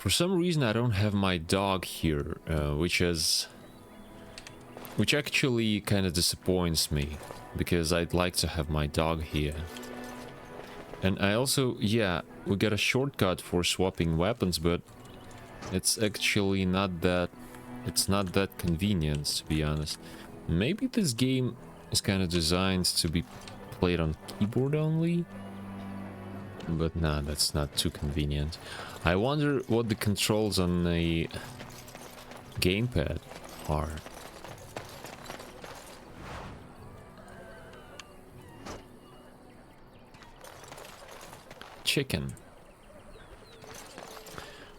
For some reason I don't have my dog here, which actually kind of disappoints me, because I'd like to have my dog here. And I also, yeah, we got a shortcut for swapping weapons, but it's actually not that, it's not that convenient, to be honest. Maybe this game is kind of designed to be played on keyboard only, but nah, that's not too convenient. I wonder what the controls on a gamepad are. Chicken.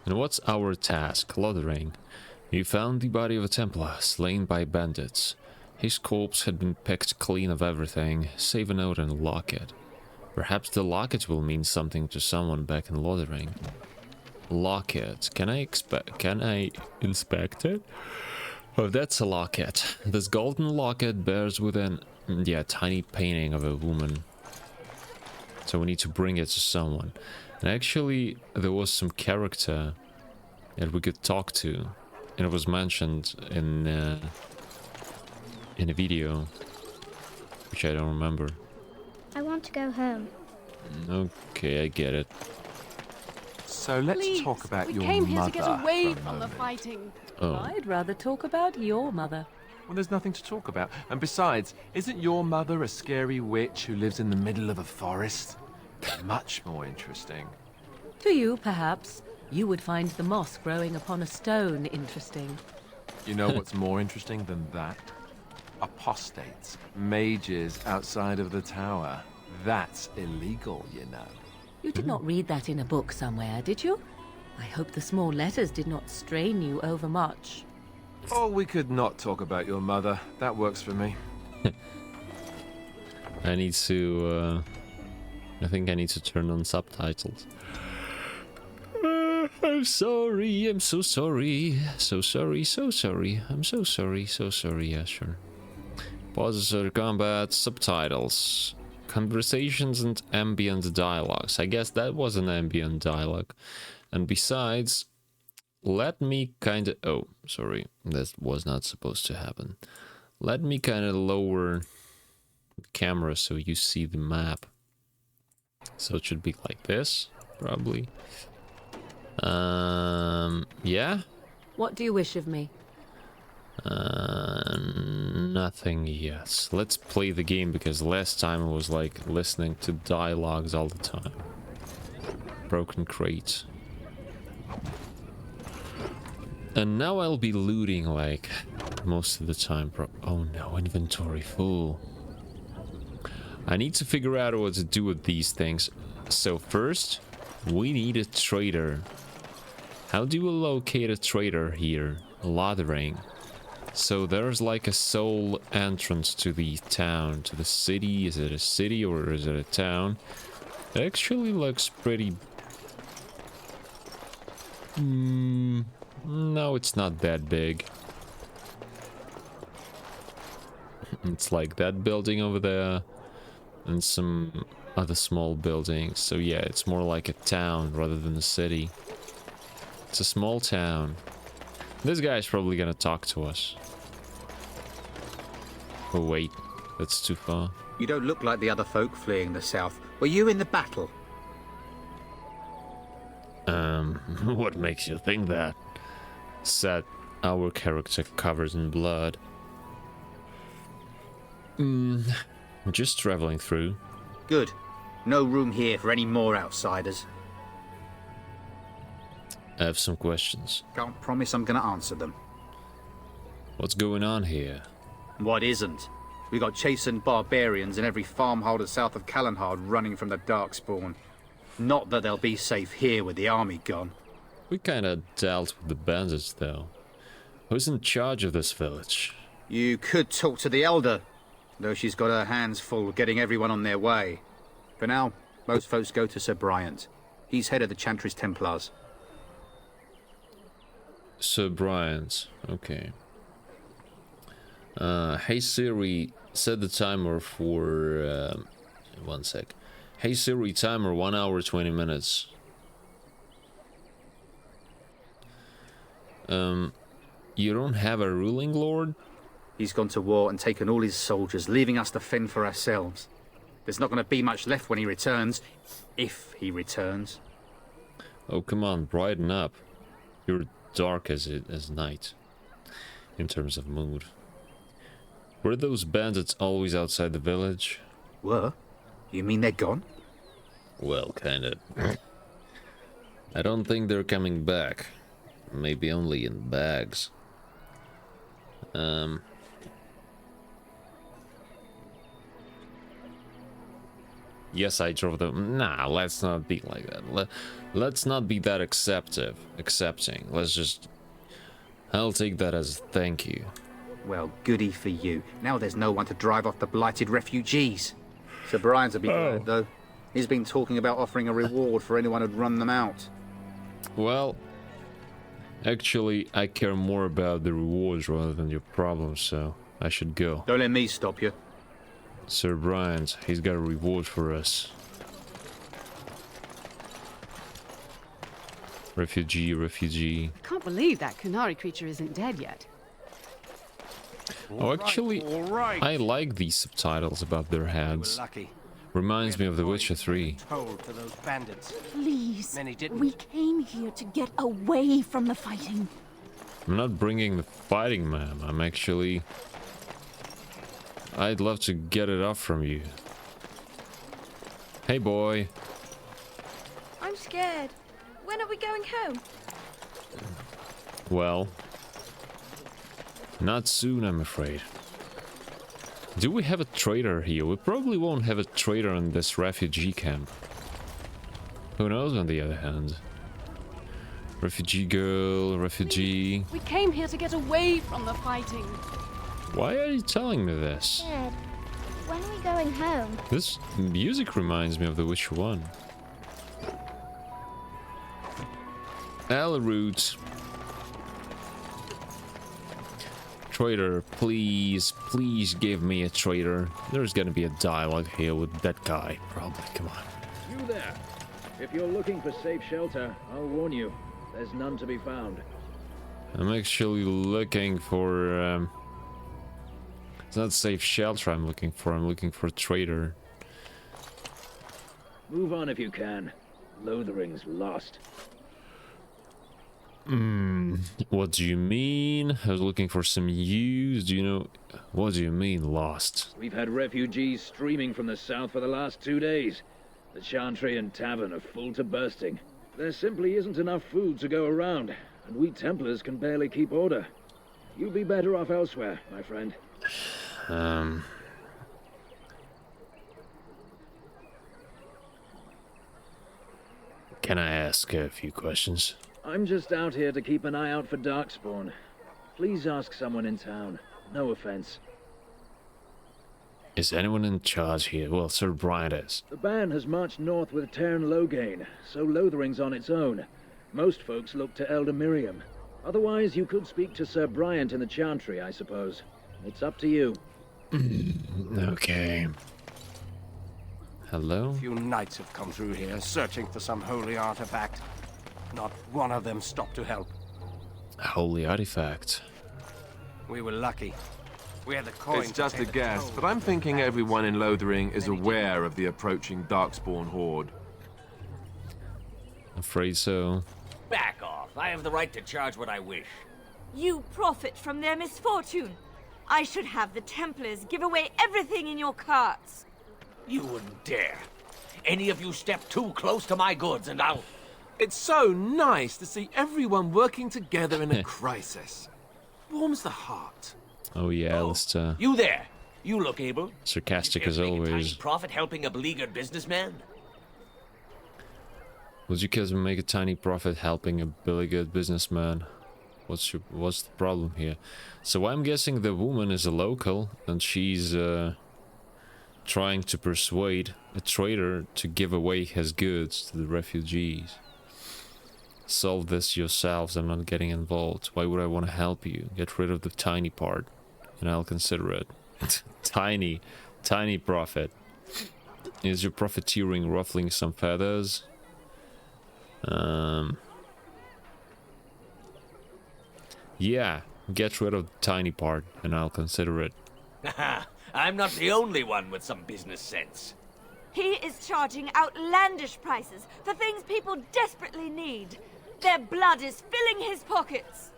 And what's our task? Lothering. You found the body of a Templar, slain by bandits. His corpse had been picked clean of everything, save a note and a locket. Perhaps the locket will mean something to someone back in Lothering. Locket. Can I inspect it? Oh, that's a locket. This golden locket bears within, yeah, tiny painting of a woman. So we need to bring it to someone. And actually, there was some character that we could talk to, and it was mentioned in a video, which I don't remember. I want to go home. Okay, I get it. So let's Please, talk about we your came here mother to get away for a from the moment. fighting. Oh, I'd rather talk about your mother. Well, there's nothing to talk about. And besides, isn't your mother a scary witch who lives in the middle of a forest? Much more interesting. To you, perhaps. You would find the moss growing upon a stone interesting. You know what's more interesting than that? Apostates, mages outside of the tower. That's illegal, you know. You did not read that in a book somewhere, did you? I hope the small letters did not strain you overmuch. Oh, we could not talk about your mother. That works for me. I need to, I think I need to turn on subtitles. I'm sorry, I'm so sorry. So sorry, so sorry. I'm so sorry, so sorry, yeah, sure. Pauses or combat, subtitles. Conversations and ambient dialogues. I guess that was an ambient dialogue. And besides, let me kind of... Oh, sorry. That was not supposed to happen. Let me kind of lower the camera so you see the map. So it should be like this, probably. Yeah? What do you wish of me? Nothing yet. Let's play the game, because last time I was like listening to dialogues all the time. Broken crate. And now I'll be looting like most of the time. Oh no, inventory full. I need to figure out what to do with these things. So first, we need a trader. How do we locate a trader here? Lothering. So there's like a sole entrance to the town, to the city. Is it a city or is it a town? It actually looks pretty... no, it's not that big. It's like that building over there and some other small buildings. So yeah, it's more like a town rather than a city. It's a small town. This guy's probably gonna talk to us. Oh wait, that's too far. You don't look like the other folk fleeing the south. Were you in the battle? What makes you think that? Said our character covered in blood. Just traveling through. Good. No room here for any more outsiders. I have some questions. Can't promise I'm gonna answer them. What's going on here? What isn't? We got chastened barbarians in every farmholder south of Callanhard running from the Darkspawn. Not that they'll be safe here with the army gone. We kinda dealt with the bandits though. Who's in charge of this village? You could talk to the Elder, though she's got her hands full getting everyone on their way. For now, most folks go to Sir Bryant. He's head of the Chantry's Templars. Sir Bryant, okay. Hey Siri, set the timer for... one sec. Hey Siri, timer 1 hour 20 minutes. You don't have a ruling lord? He's gone to war and taken all his soldiers, leaving us to fend for ourselves. There's not going to be much left when he returns. If he returns. Oh, come on, brighten up. You're dark as night, in terms of mood. Were those bandits always outside the village? Were? You mean they're gone? Well, kinda. I don't think they're coming back. Maybe only in bags. Yes, I drove them. Nah, let's not be like that. Let's not be that accepting. Let's just... I'll take that as a thank you. Well, goody for you. Now there's no one to drive off the blighted refugees. Sir Brian's a bit glad, though. He's been talking about offering a reward for anyone who'd run them out. Well, actually, I care more about the rewards rather than your problems, so I should go. Don't let me stop you. Sir Brian's, he's got a reward for us. Refugee. I can't believe that Kunari creature isn't dead yet. Oh, actually, all right. I like these subtitles above their heads. Lucky. Reminds me of The Witcher 3. Told to those bandits. Please, Many didn't. we came here to get away from the fighting. I'm not bringing the fighting, ma'am. I'm actually... I'd love to get it off from you. Hey, boy. I'm scared. When are we going home? Well... Not soon, I'm afraid. Do we have a trader here? We probably won't have a trader in this refugee camp. Who knows, on the other hand? Refugee girl, refugee... We came here to get away from the fighting. Why are you telling me this? Dad, when are we going home? This music reminds me of The Witcher 1. Elroot. Trader, please give me a trader. There's gonna be a dialogue here with that guy, probably. Come on. You there. If you're looking for safe shelter, I'll warn you, there's none to be found. I'm actually looking for, it's not safe shelter I'm looking for a trader. Move on if you can. Lothering's lost. What do you mean? I was looking for some use. Do you know... What do you mean, lost? We've had refugees streaming from the south for the last 2 days. The Chantry and Tavern are full to bursting. There simply isn't enough food to go around, and we Templars can barely keep order. You'd be better off elsewhere, my friend. Can I ask a few questions? I'm just out here to keep an eye out for Darkspawn. Please ask someone in town. No offense. Is anyone in charge here? Well, Sir Brian is. The band has marched north with Tairn Loghain, so Lothering's on its own. Most folks look to Elder Miriam. Otherwise, you could speak to Sir Bryant in the Chantry, I suppose. It's up to you. Okay. Hello? A few knights have come through here, searching for some holy artifact. Not one of them stopped to help. A holy artifact. We were lucky. We had the coin. It's just a guess, but I'm thinking everyone in Lothering is aware of the approaching Darkspawn horde. Afraid so. Back off. I have the right to charge what I wish. You profit from their misfortune. I should have the Templars give away everything in your carts. You wouldn't dare. Any of you step too close to my goods and I'll... It's so nice to see everyone working together in a crisis. Warms the heart. Oh yeah, Alistair. You there. You look able. Sarcastic as Make a tiny always. profit helping a beleaguered businessman? Would you guys make a tiny profit helping a beleaguered businessman? What's the problem here? So I'm guessing the woman is a local and she's trying to persuade a trader to give away his goods to the refugees. Solve this yourselves, I'm not getting involved. Why would I want to help you? Get rid of the tiny part and I'll consider it. Tiny profit. Is your profiteering ruffling some feathers? Yeah, get rid of the tiny part and I'll consider it. I'm not the only one with some business sense. He is charging outlandish prices for things people desperately need. Their blood is filling his pockets.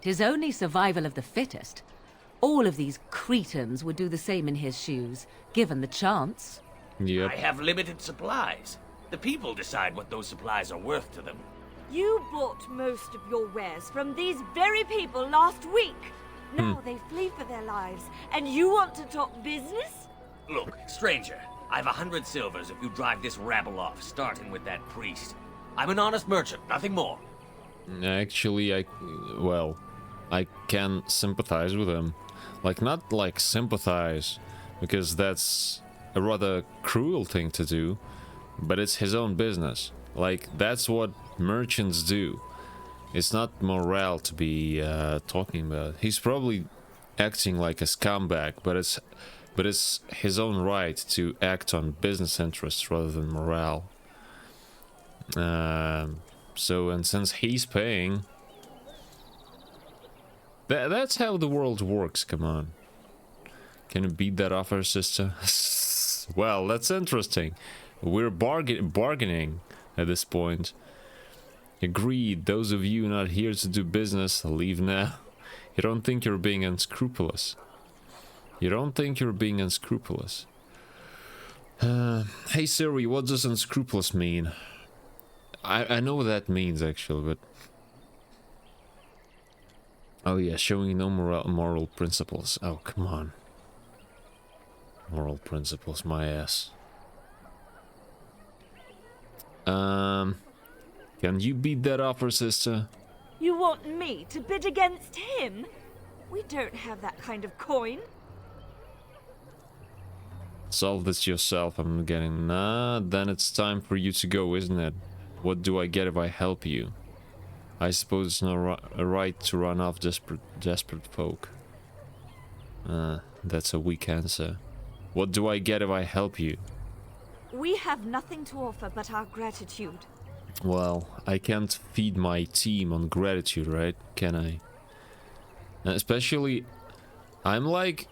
'Tis only survival of the fittest. All of these cretins would do the same in his shoes, given the chance. Yep. I have limited supplies. The people decide what those supplies are worth to them. You bought most of your wares from these very people last week. Now they flee for their lives, and you want to talk business? Look, stranger, I've 100 silvers if you drive this rabble off, starting with that priest. I'm an honest merchant, nothing more. Actually, I can sympathize with him. Like, not like sympathize, because that's a rather cruel thing to do, but it's his own business. Like, that's what merchants do. It's not morale to be talking about. He's probably acting like a scumbag, but it's his own right to act on business interests rather than morale. So, and since he's paying, that's how the world works. Come on, can you beat that offer, sister? Well, that's interesting. We're bargaining at this point. Agreed. Those of you not here to do business, leave now. You don't think you're being unscrupulous. You don't think you're being unscrupulous. Hey Siri, what does unscrupulous mean? I know what that means actually, but... Oh yeah, showing no moral principles. Oh, come on. Moral principles, my ass. Can you beat that offer, sister? You want me to bid against him? We don't have that kind of coin. Solve this yourself, I'm getting... Nah, then it's time for you to go, isn't it? What do I get if I help you? I suppose it's no right to run off desperate folk. That's a weak answer. What do I get if I help you? We have nothing to offer but our gratitude. Well, I can't feed my team on gratitude, right? Can I? Especially, I'm like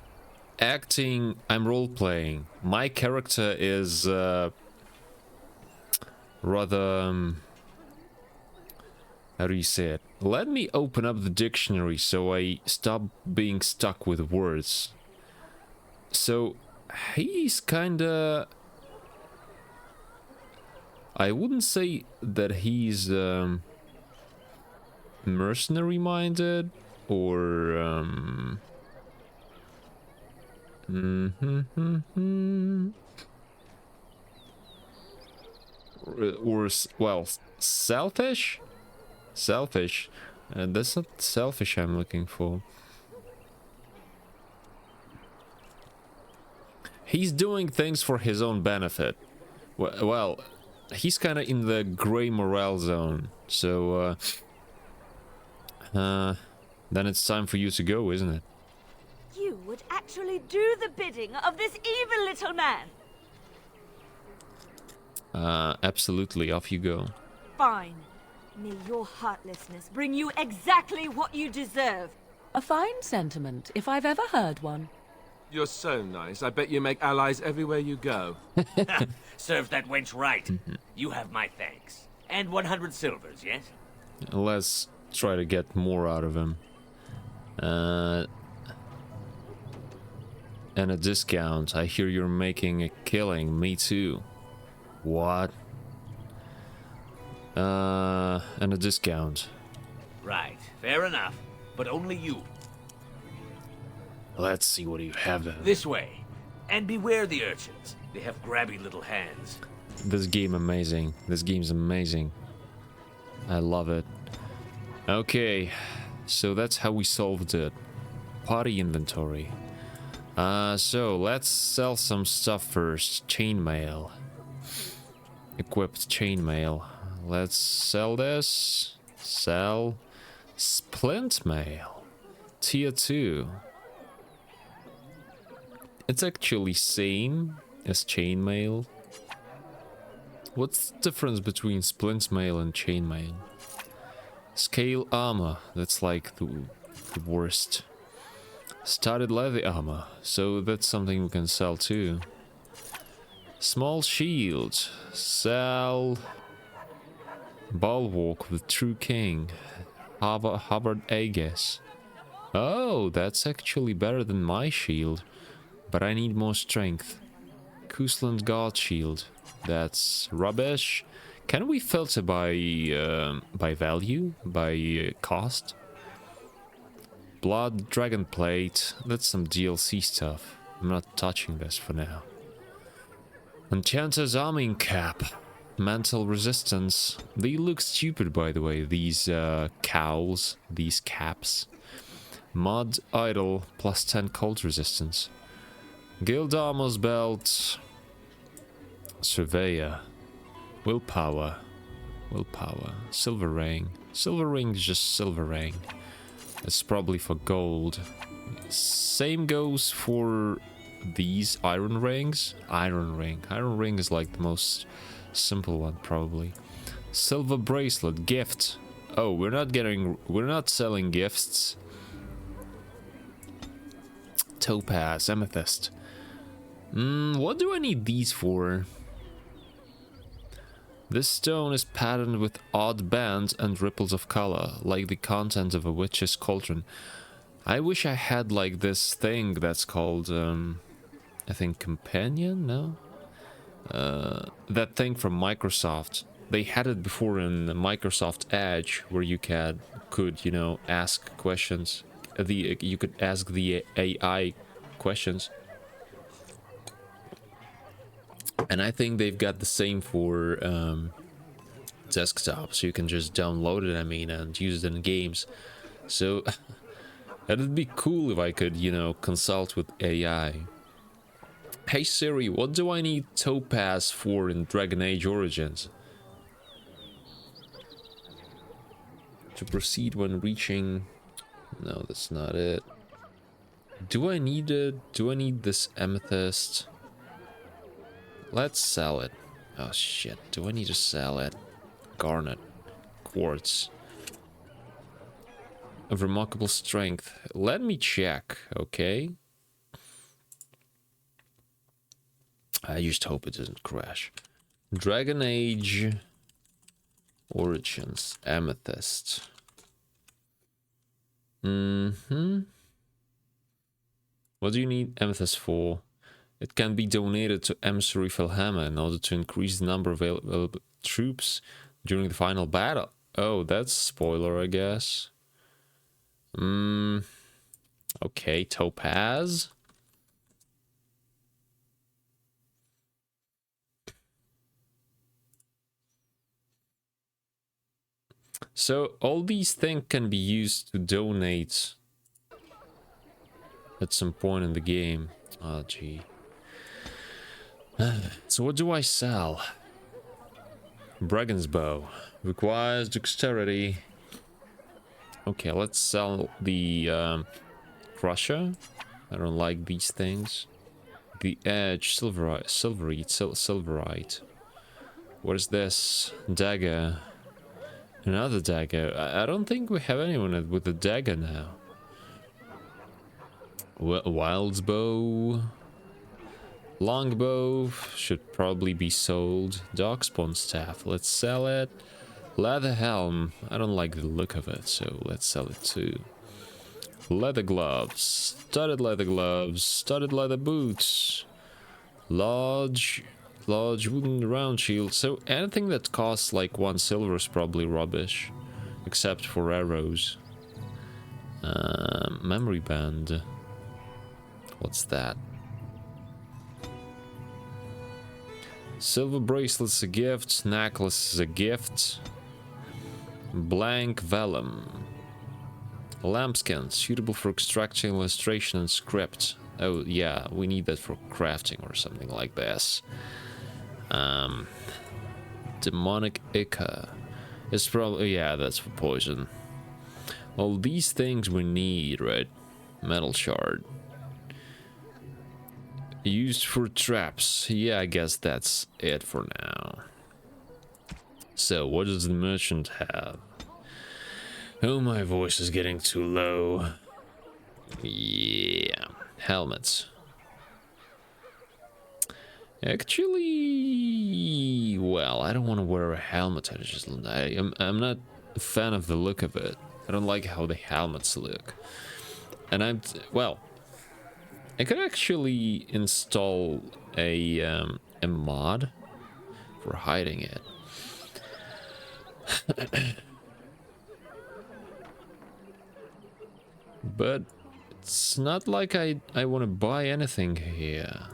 acting, I'm role-playing. My character is rather... how do you say it? Let me open up the dictionary so I stop being stuck with words. So, he's kinda... I wouldn't say that he's mercenary-minded or or well, selfish. Selfish, and that's not selfish I'm looking for. He's doing things for his own benefit. Well, he's kind of in the gray morale zone, so then it's time for you to go, isn't it? You would actually do the bidding of this evil little man. Absolutely, off you go. Fine. May your heartlessness bring you exactly what you deserve. A fine sentiment, if I've ever heard one. You're so nice. I bet you make allies everywhere you go. Serves that wench right. You have my thanks. And 100 silvers, yes? Let's try to get more out of him. And a discount. I hear you're making a killing. Me too. What? And a discount. Right, fair enough. But only you. Let's see what you have then. This way. And beware the urchins. They have grabby little hands. This game amazing. This game's amazing. I love it. Okay, so that's how we solved it. Party inventory. So let's sell some stuff first. Chainmail. Equipped chainmail. Let's sell this. Sell. Splint mail. Tier 2. It's actually same as chainmail. What's the difference between splint mail and chainmail? Scale armor. That's like the The worst. Studded leather armor, so that's something we can sell too. Small shield, sell. Bulwark with True King, Hubbard Aegis. Oh, that's actually better than my shield, but I need more strength. Kusland God Shield, that's rubbish. Can we filter by value, by cost? Blood Dragon Plate, that's some DLC stuff. I'm not touching this for now. Enchanter's Arming Cap, Mental Resistance. They look stupid, by the way, these cowls, these caps. Mud Idol, plus 10 cold resistance. Guild Armor's Belt. Surveyor. Willpower. Silver Ring. Silver Ring is just Silver Ring. It's probably for gold. Same goes for these Iron Rings. Iron Ring is like the most simple one, probably. Silver Bracelet. Gift. Oh, we're not selling gifts. Topaz. Amethyst. What do I need these for? This stone is patterned with odd bands and ripples of color, like the contents of a witch's cauldron. I wish I had like this thing that's called, I think Companion, no? That thing from Microsoft. They had it before in Microsoft Edge, where you could, you know, ask questions. You could ask the AI questions. And I think they've got the same for desktop, so you can just download it, I mean, and use it in games. So it'd be cool if I could, you know, consult with AI. Hey Siri, what do I need Topaz for in Dragon Age Origins? To proceed when reaching... No, that's not it. Do I need it? Do I need this amethyst? Let's sell it. Oh shit, do I need to sell it? Garnet. Quartz. Of remarkable strength. Let me check, okay? I just hope it doesn't crash. Dragon Age Origins. Amethyst. What do you need amethyst for? It can be donated to Emissary Felhammer in order to increase the number of available troops during the final battle. Oh, that's a spoiler, I guess. Okay, Topaz. So all these things can be used to donate at some point in the game. Oh, gee. So what do I sell? Brigand's Bow. Requires dexterity. Okay, let's sell the Crusher. I don't like these things. The Edge, Silverite. What is this? Dagger. Another dagger. I don't think we have anyone with a dagger now. Wild's Bow. Longbow should probably be sold. Darkspawn Staff, let's sell it. Leather Helm, I don't like the look of it, so let's sell it too. Leather Gloves, studded leather boots. Large wooden round shield. So anything that costs like 1 silver is probably rubbish. Except for arrows. Memory band. What's that? Silver bracelet's a gift, necklace is a gift. Blank vellum. Lambskin, suitable for extracting illustration and script. Oh yeah, we need that for crafting or something like this. Demonic Ichor. It's probably, yeah, that's for poison. All these things we need, right? Metal shard. Used for traps. Yeah, I guess that's it for now. So, what does the merchant have? Oh, my voice is getting too low. Yeah, helmets. Actually, well, I don't want to wear a helmet. I'm not a fan of the look of it. I don't like how the helmets look. And well, I could actually install a mod for hiding it. But it's not like I want to buy anything here.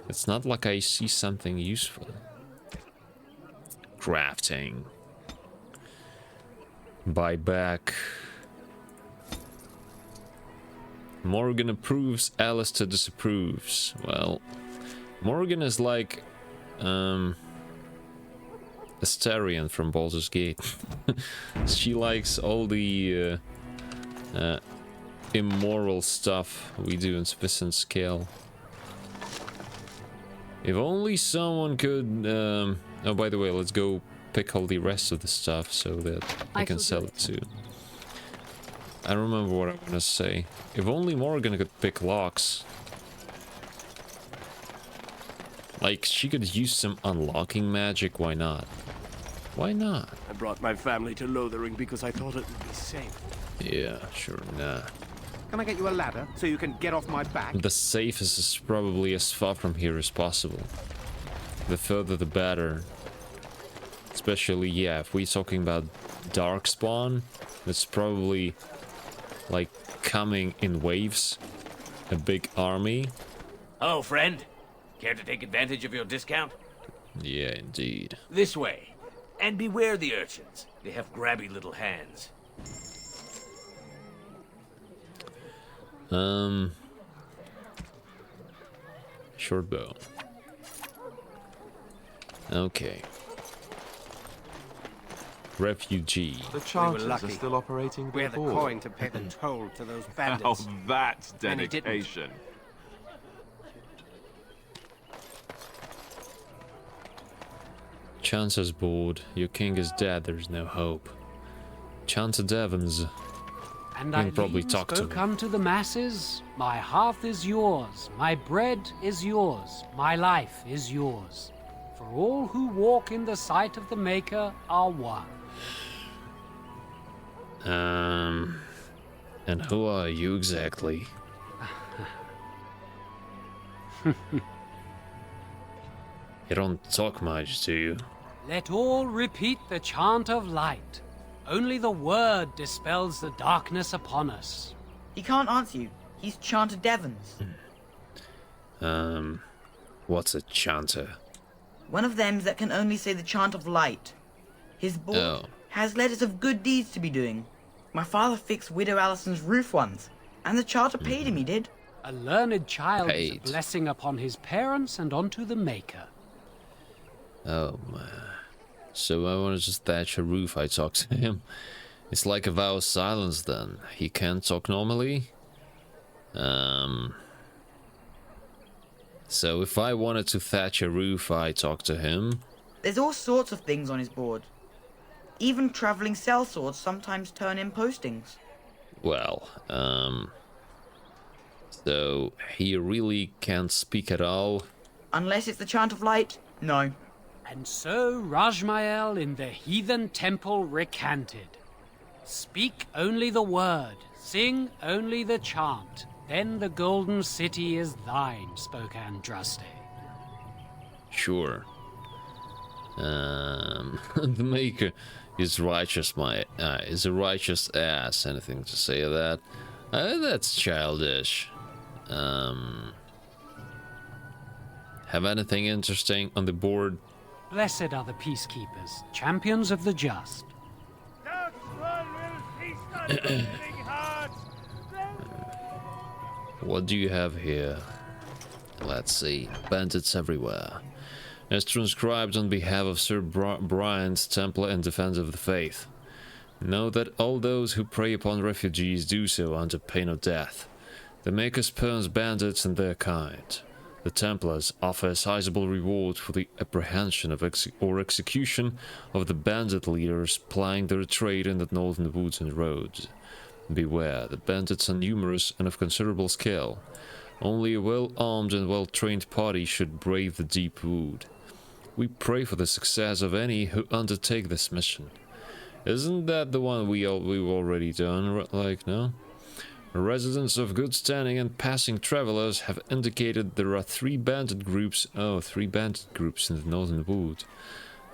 It's not like I see something useful. Crafting. Buy back. Morgan approves, Alistair disapproves. Well, Morgan is like Astarion from Baldur's Gate. She likes all the immoral stuff we do in sufficient scale. If only someone could... oh, by the way, let's go pick all the rest of the stuff so that I can sell it too. I don't remember what I want to say. If only Morgan could pick locks. Like, she could use some unlocking magic, why not? Why not? I brought my family to Lothering because I thought it would be safe. Yeah, sure, nah. Can I get you a ladder so you can get off my back? The safest is probably as far from here as possible. The further the better. Especially, yeah, if we're talking about Darkspawn, it's probably like coming in waves. A big army. Hello, friend. Care to take advantage of your discount? Yeah, indeed. This way. And beware the urchins. They have grabby little hands. Short bow. Okay. Refugee. The Chanters are still operating. We're the coin to pay the toll to those bandits. Now that's dedication. Chancer's bored. Your king is dead. There's no hope. Chancer Devons. And I probably talk to him. Come to the masses. My hearth is yours. My bread is yours. My life is yours. For all who walk in the sight of the Maker are one. And who are you exactly? You don't talk much, do you? Let all repeat the chant of light. Only the word dispels the darkness upon us. He can't answer you. He's Chanter Devons. What's a chanter? One of them that can only say the chant of light. His board has letters of good deeds to be doing. My father fixed Widow Allison's roof once, and the charter paid him, he did. A learned child is a blessing upon his parents and onto the Maker. Oh, man. So I want to just thatch a roof, I talk to him. It's like a vow of silence then. He can't talk normally? So if I wanted to thatch a roof, I talk to him? There's all sorts of things on his board. Even traveling sellswords sometimes turn in postings. Well, so he really can't speak at all? Unless it's the chant of light, no. And so Rajmael in the heathen temple recanted. Speak only the word, sing only the chant, then the golden city is thine, spoke Andraste. Sure. The Maker is righteous, is a righteous ass. Anything to say of that? That's childish. Have anything interesting on the board? Blessed are the peacekeepers, champions of the just. What do you have here? Let's see. Bandits everywhere. As transcribed on behalf of Sir Brian's Templar in defense of the faith. Know that all those who prey upon refugees do so under pain of death. The Maker spurns bandits and their kind. The Templars offer a sizable reward for the apprehension of or execution of the bandit leaders plying their trade in the northern woods and roads. Beware, the bandits are numerous and of considerable scale. Only a well-armed and well-trained party should brave the deep wood. We pray for the success of any who undertake this mission. Isn't that the one we've already done, like, no? Residents of good standing and passing travelers have indicated there are three bandit groups in the northern wood.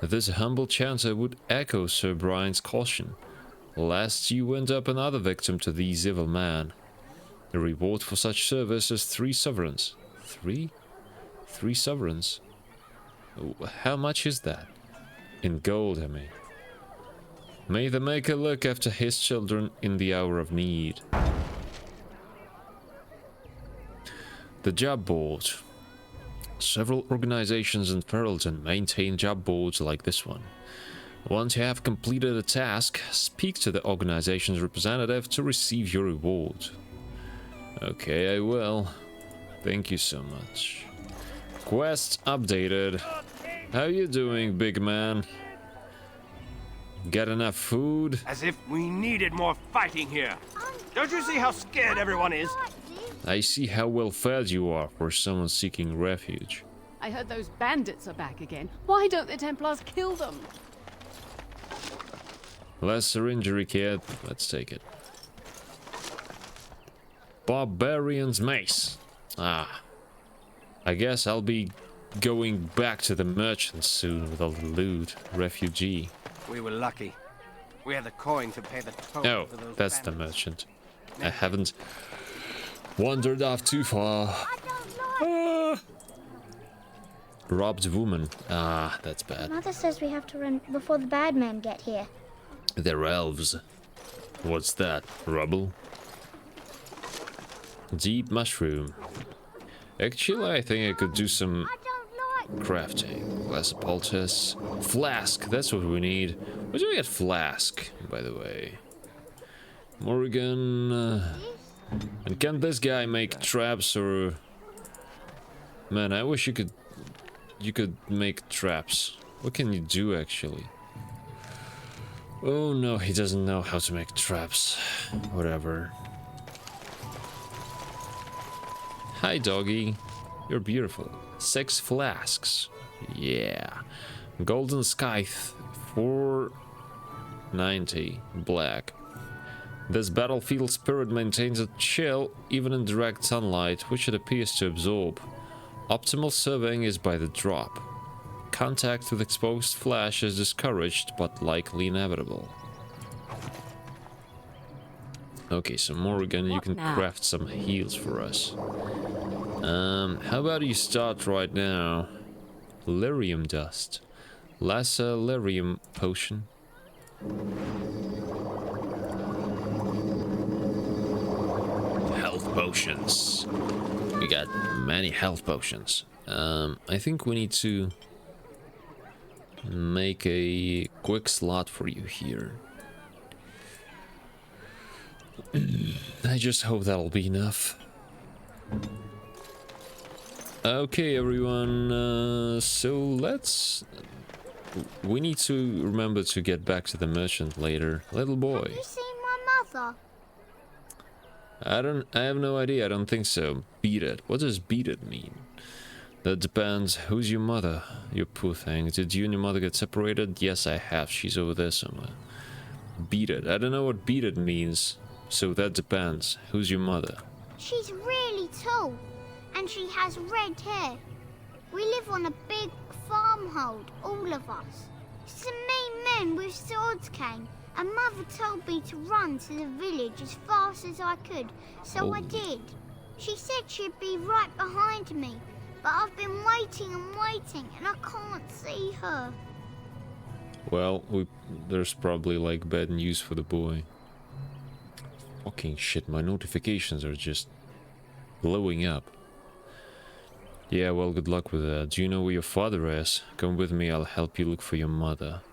This humble chanter would echo Sir Brian's caution, lest you end up another victim to these evil men. The reward for such service is 3 sovereigns. 3? 3 sovereigns? How much is that? In gold, I mean. May the Maker look after his children in the hour of need. The job board. Several organizations in Ferelden maintain job boards like this one. Once you have completed a task, speak to the organization's representative to receive your reward. Okay, I will. Thank you so much. Quest updated. How you doing, big man? Got enough food? As if we needed more fighting here. Don't you see how scared everyone is? I see how well fed you are for someone seeking refuge. I heard those bandits are back again. Why don't the Templars kill them? Lesser injury, kid. Let's take it. Barbarian's mace. Ah. I guess I'll be going back to the merchants soon with all the loot. Refugee. We were lucky. We had the coin to pay the toll. Oh, for those that's the bandits. merchant. I haven't wandered off too far. Robbed woman. Ah, that's bad. Mother says we have to run before the bad men get here. They're elves. What's that? Rubble? Deep mushroom. Actually, I think I could do some crafting. Glass of poultice. Flask, that's what we need. Where do we get flask, by the way? Morgan. And can this guy make traps or... Man, I wish you could make traps. What can you do, actually? Oh no, he doesn't know how to make traps. Whatever. Hi, doggy. You're beautiful. 6 flasks. Yeah. Golden scythe. 490. Black. This battlefield spirit maintains a chill even in direct sunlight, which it appears to absorb. Optimal serving is by the drop. Contact with exposed flesh is discouraged, but likely inevitable. Okay, so Morgan, you can craft some heals for us. How about you start right now? Lyrium dust. Lesser lyrium potion. Health potions. We got many health potions. I think we need to make a quick slot for you here. I just hope that'll be enough. Okay, everyone, so we need to remember to get back to the merchant later. Little boy. Have you seen my mother? I have no idea, I don't think so. Beat it. What does beat it mean? That depends. Who's your mother? You poor thing. Did you and your mother get separated? Yes, I have. She's over there somewhere. Beat it. I don't know what beat it means. So that depends. Who's your mother? She's really tall, and she has red hair. We live on a big farmhold, all of us. Some mean men with swords came, and Mother told me to run to the village as fast as I could, so I did. She said she'd be right behind me, but I've been waiting and waiting, and I can't see her. Well, there's probably like bad news for the boy. Fucking shit, my notifications are just blowing up. Yeah, well, good luck with that. Do you know where your father is? Come with me, I'll help you look for your mother.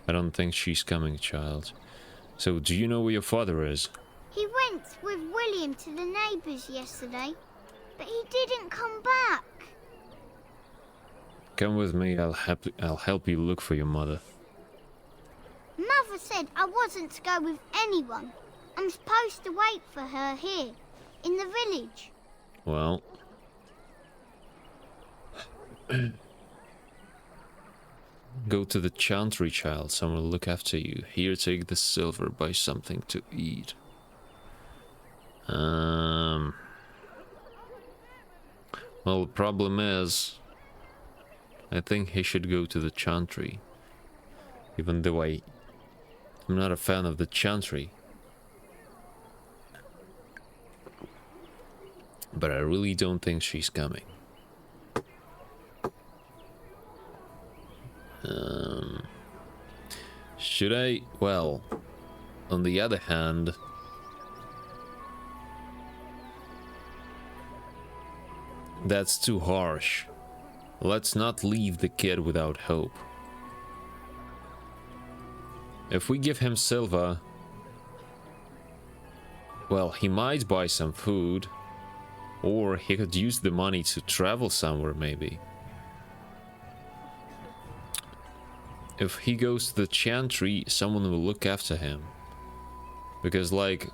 I don't think she's coming, child. So, do you know where your father is? He went with William to the neighbours yesterday, but he didn't come back. Come with me, I'll help you look for your mother. Mother said I wasn't to go with anyone. I'm supposed to wait for her here, in the village. Well... Go to the chantry, child. Someone will look after you. Here, take the silver. Buy something to eat. Well, the problem is... I think he should go to the chantry. Even though I'm not a fan of the chantry. But I really don't think she's coming. Should I? Well, on the other hand, that's too harsh. Let's not leave the kid without hope. If we give him silver, well, he might buy some food, or he could use the money to travel somewhere, maybe. If he goes to the chantry, someone will look after him. Because, like,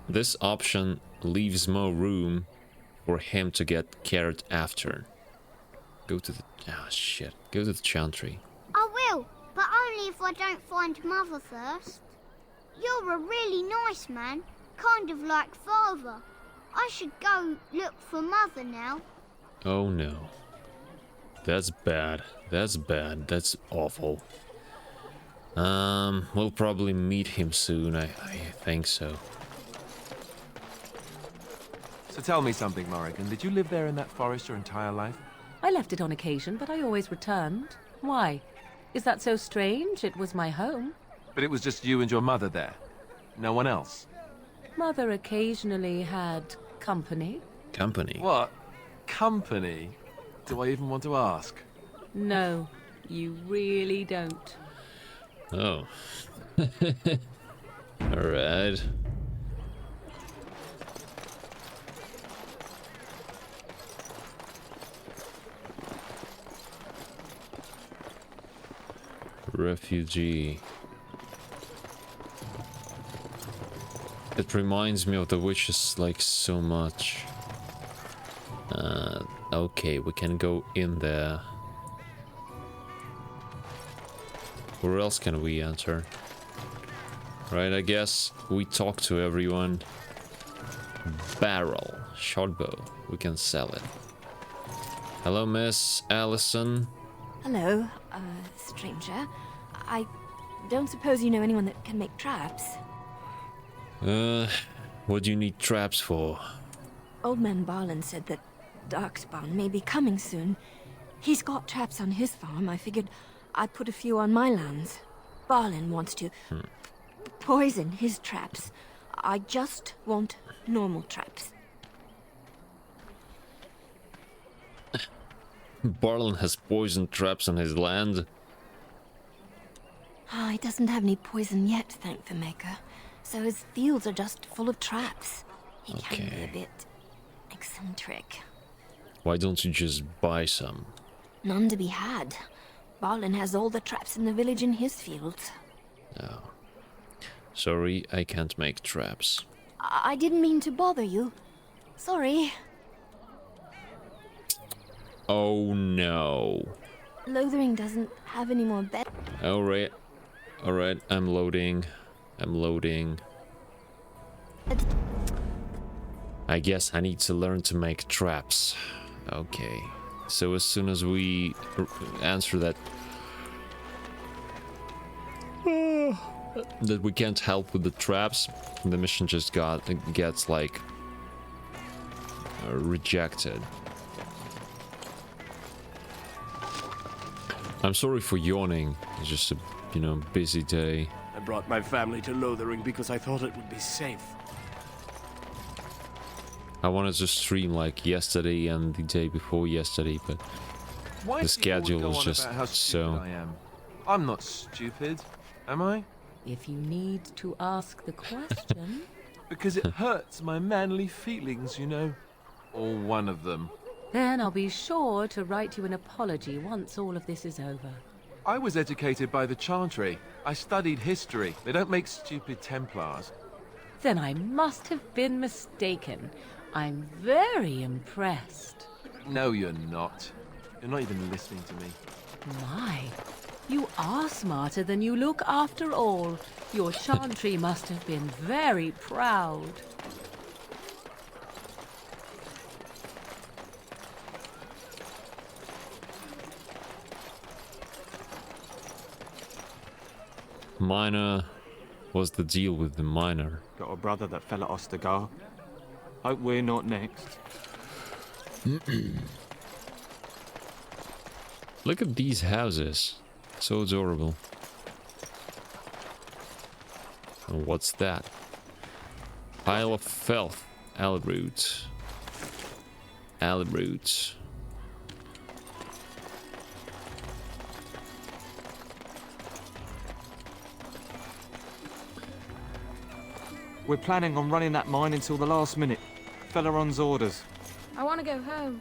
this option leaves more room for him to get cared after. Go to the... ah, shit. Go to the chantry. I will, but only if I don't find Mother first. You're a really nice man, kind of like Father. I should go look for Mother now. Oh no. That's bad. That's bad. That's awful. We'll probably meet him soon. I think so. So tell me something, Morrigan. Did you live there in that forest your entire life? I left it on occasion, but I always returned. Why? Is that so strange? It was my home. But it was just you and your mother there. No one else. Mother occasionally had company. Company? What? Company? Do I even want to ask? No, you really don't. Oh. Alright. Refugee. It reminds me of the witches like so much. Okay, we can go in there. Where else can we enter? Right, I guess we talk to everyone. Barrel, short bow. We can sell it. Hello, Miss Allison. Hello, stranger. I don't suppose you know anyone that can make traps? What do you need traps for? Old man Barlin said that Darkspawn may be coming soon. He's got traps on his farm. I figured I'd put a few on my lands. Barlin wants to poison his traps. I just want normal traps. Barlin has poison traps on his land. Ah, he doesn't have any poison yet, thank the Maker. So his fields are just full of traps. He can be a bit eccentric. Why don't you just buy some? None to be had. Barlin has all the traps in the village in his fields. Oh. Sorry, I can't make traps. I didn't mean to bother you. Sorry. Oh no. Lothering doesn't have any more bed. Alright. Alright, I'm loading. I'm loading. I guess I need to learn to make traps. Okay. So as soon as we answer that... that we can't help with the traps, the mission just gets like... rejected. I'm sorry for yawning. It's just a, you know, busy day. I brought my family to Lothering because I thought it would be safe. I wanted to stream like yesterday and the day before yesterday, but Why the do you always schedule go was on just about how stupid I am? I'm not stupid, am I? If you need to ask the question... Because it hurts my manly feelings, you know. Or one of them. Then I'll be sure to write you an apology once all of this is over. I was educated by the Chantry. I studied history. They don't make stupid Templars. Then I must have been mistaken. I'm very impressed. No, you're not. You're not even listening to me. My, you are smarter than you look after all. Your Chantry must have been very proud. Miner. What's the deal with the miner? Got a brother that fell at Ostagar. Hope we're not next. Look at these houses. So adorable. And what's that? Pile of filth. Alley roots. Alley roots. We're planning on running that mine until the last minute. Felleron's orders. I want to go home.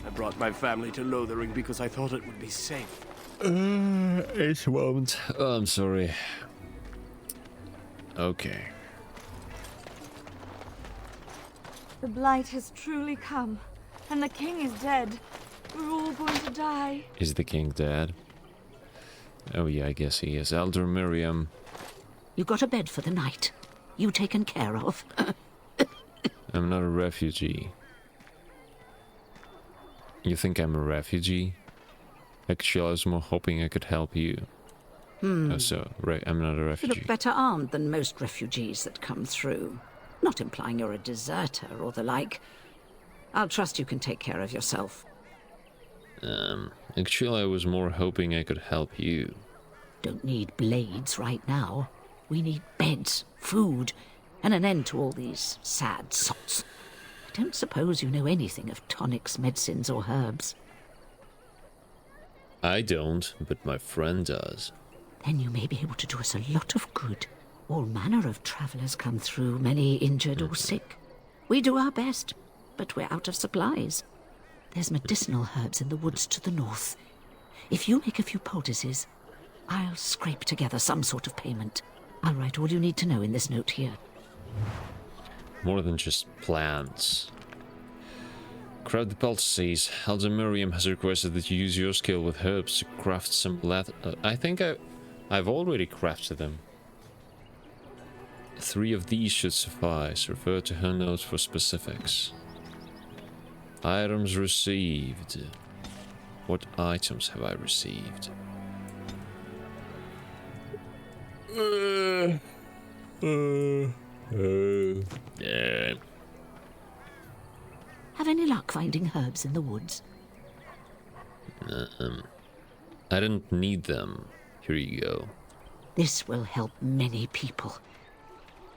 I brought my family to Lothering because I thought it would be safe. It won't. Oh, I'm sorry. Okay. The blight has truly come, and the king is dead. We're all going to die. Is the king dead? Oh yeah, I guess he is. Elder Miriam. You got a bed for the night. You taken care of. I'm not a refugee. You think I'm a refugee? Actually, I was more hoping I could help you. Oh, so, I'm not a You refugee. look better armed than most refugees that come through. Not implying you're a deserter or the like. I'll trust you can take care of yourself. Actually, I was more hoping I could help you. Don't need blades right now. We need beds, food, and an end to all these sad sots. I don't suppose you know anything of tonics, medicines, or herbs. I don't, but my friend does. Then you may be able to do us a lot of good. All manner of travellers come through, many injured or sick. We do our best, but we're out of supplies. There's medicinal herbs in the woods to the north. If you make a few poultices, I'll scrape together some sort of payment. I'll write all you need to know in this note here. More than just plants. Craft the poultices. Elder Miriam has requested that you use your skill with herbs to craft some I think I've already crafted them. 3 of these should suffice. Refer to her notes for specifics. Items received. What items have I received? Yeah. Have any luck finding herbs in the woods? I didn't need them. Here you go. This will help many people.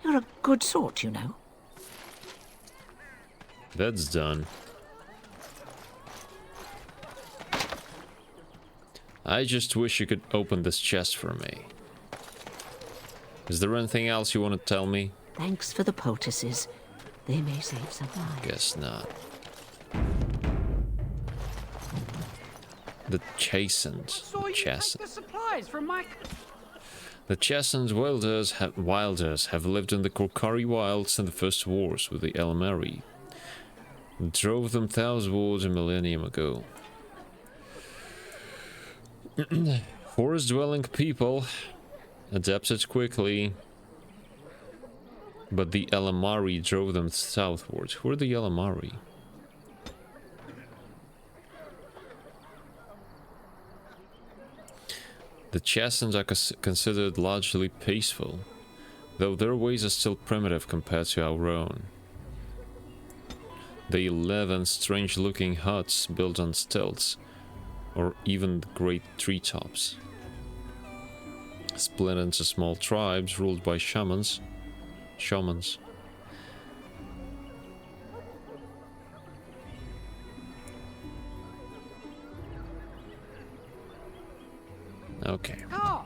You're a good sort, you know. That's done. I just wish you could open this chest for me. Is there anything else you want to tell me? Thanks for the poultices. They may save some lives. Guess not. The chastened. Saw you take the supplies from my... The chastened wilders have lived in the Korkari wilds in the first wars with the Elamari. Drove them thousands a millennium ago. Forest-dwelling people adapted quickly, but the Elamari drove them southward. Who are the Elamari? The Chastened are considered largely peaceful, though their ways are still primitive compared to our own. They live in strange-looking huts built on stilts, or even great treetops. Split into small tribes ruled by shamans. Okay. Ah!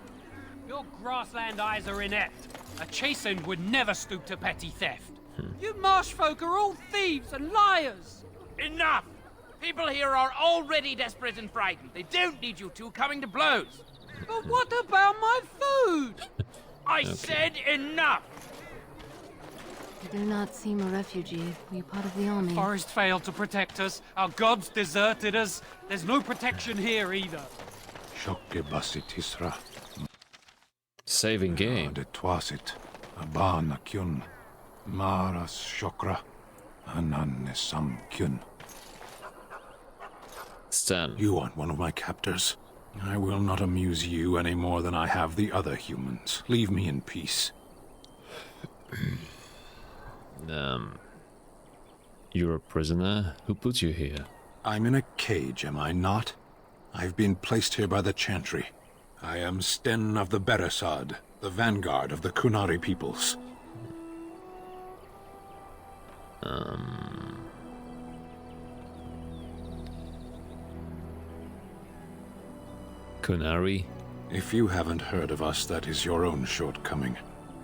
Your grassland eyes are inept. A chastened would never stoop to petty theft. You marsh folk are all thieves and liars! Enough! People here are already desperate and frightened. They don't need you two coming to blows. But what about my food? I said enough! You do not seem a refugee. Are you part of the army? Forest failed to protect us. Our gods deserted us. There's no protection here either. Saving game. Maras Shokra Ananisam Kyun. Stan. You aren't one of my captors. I will not amuse you any more than I have the other humans. Leave me in peace. You're a prisoner? Who put you here? I'm in a cage, am I not? I've been placed here by the Chantry. I am Sten of the Beresad, the vanguard of the Kunari peoples. Kunari? If you haven't heard of us, that is your own shortcoming.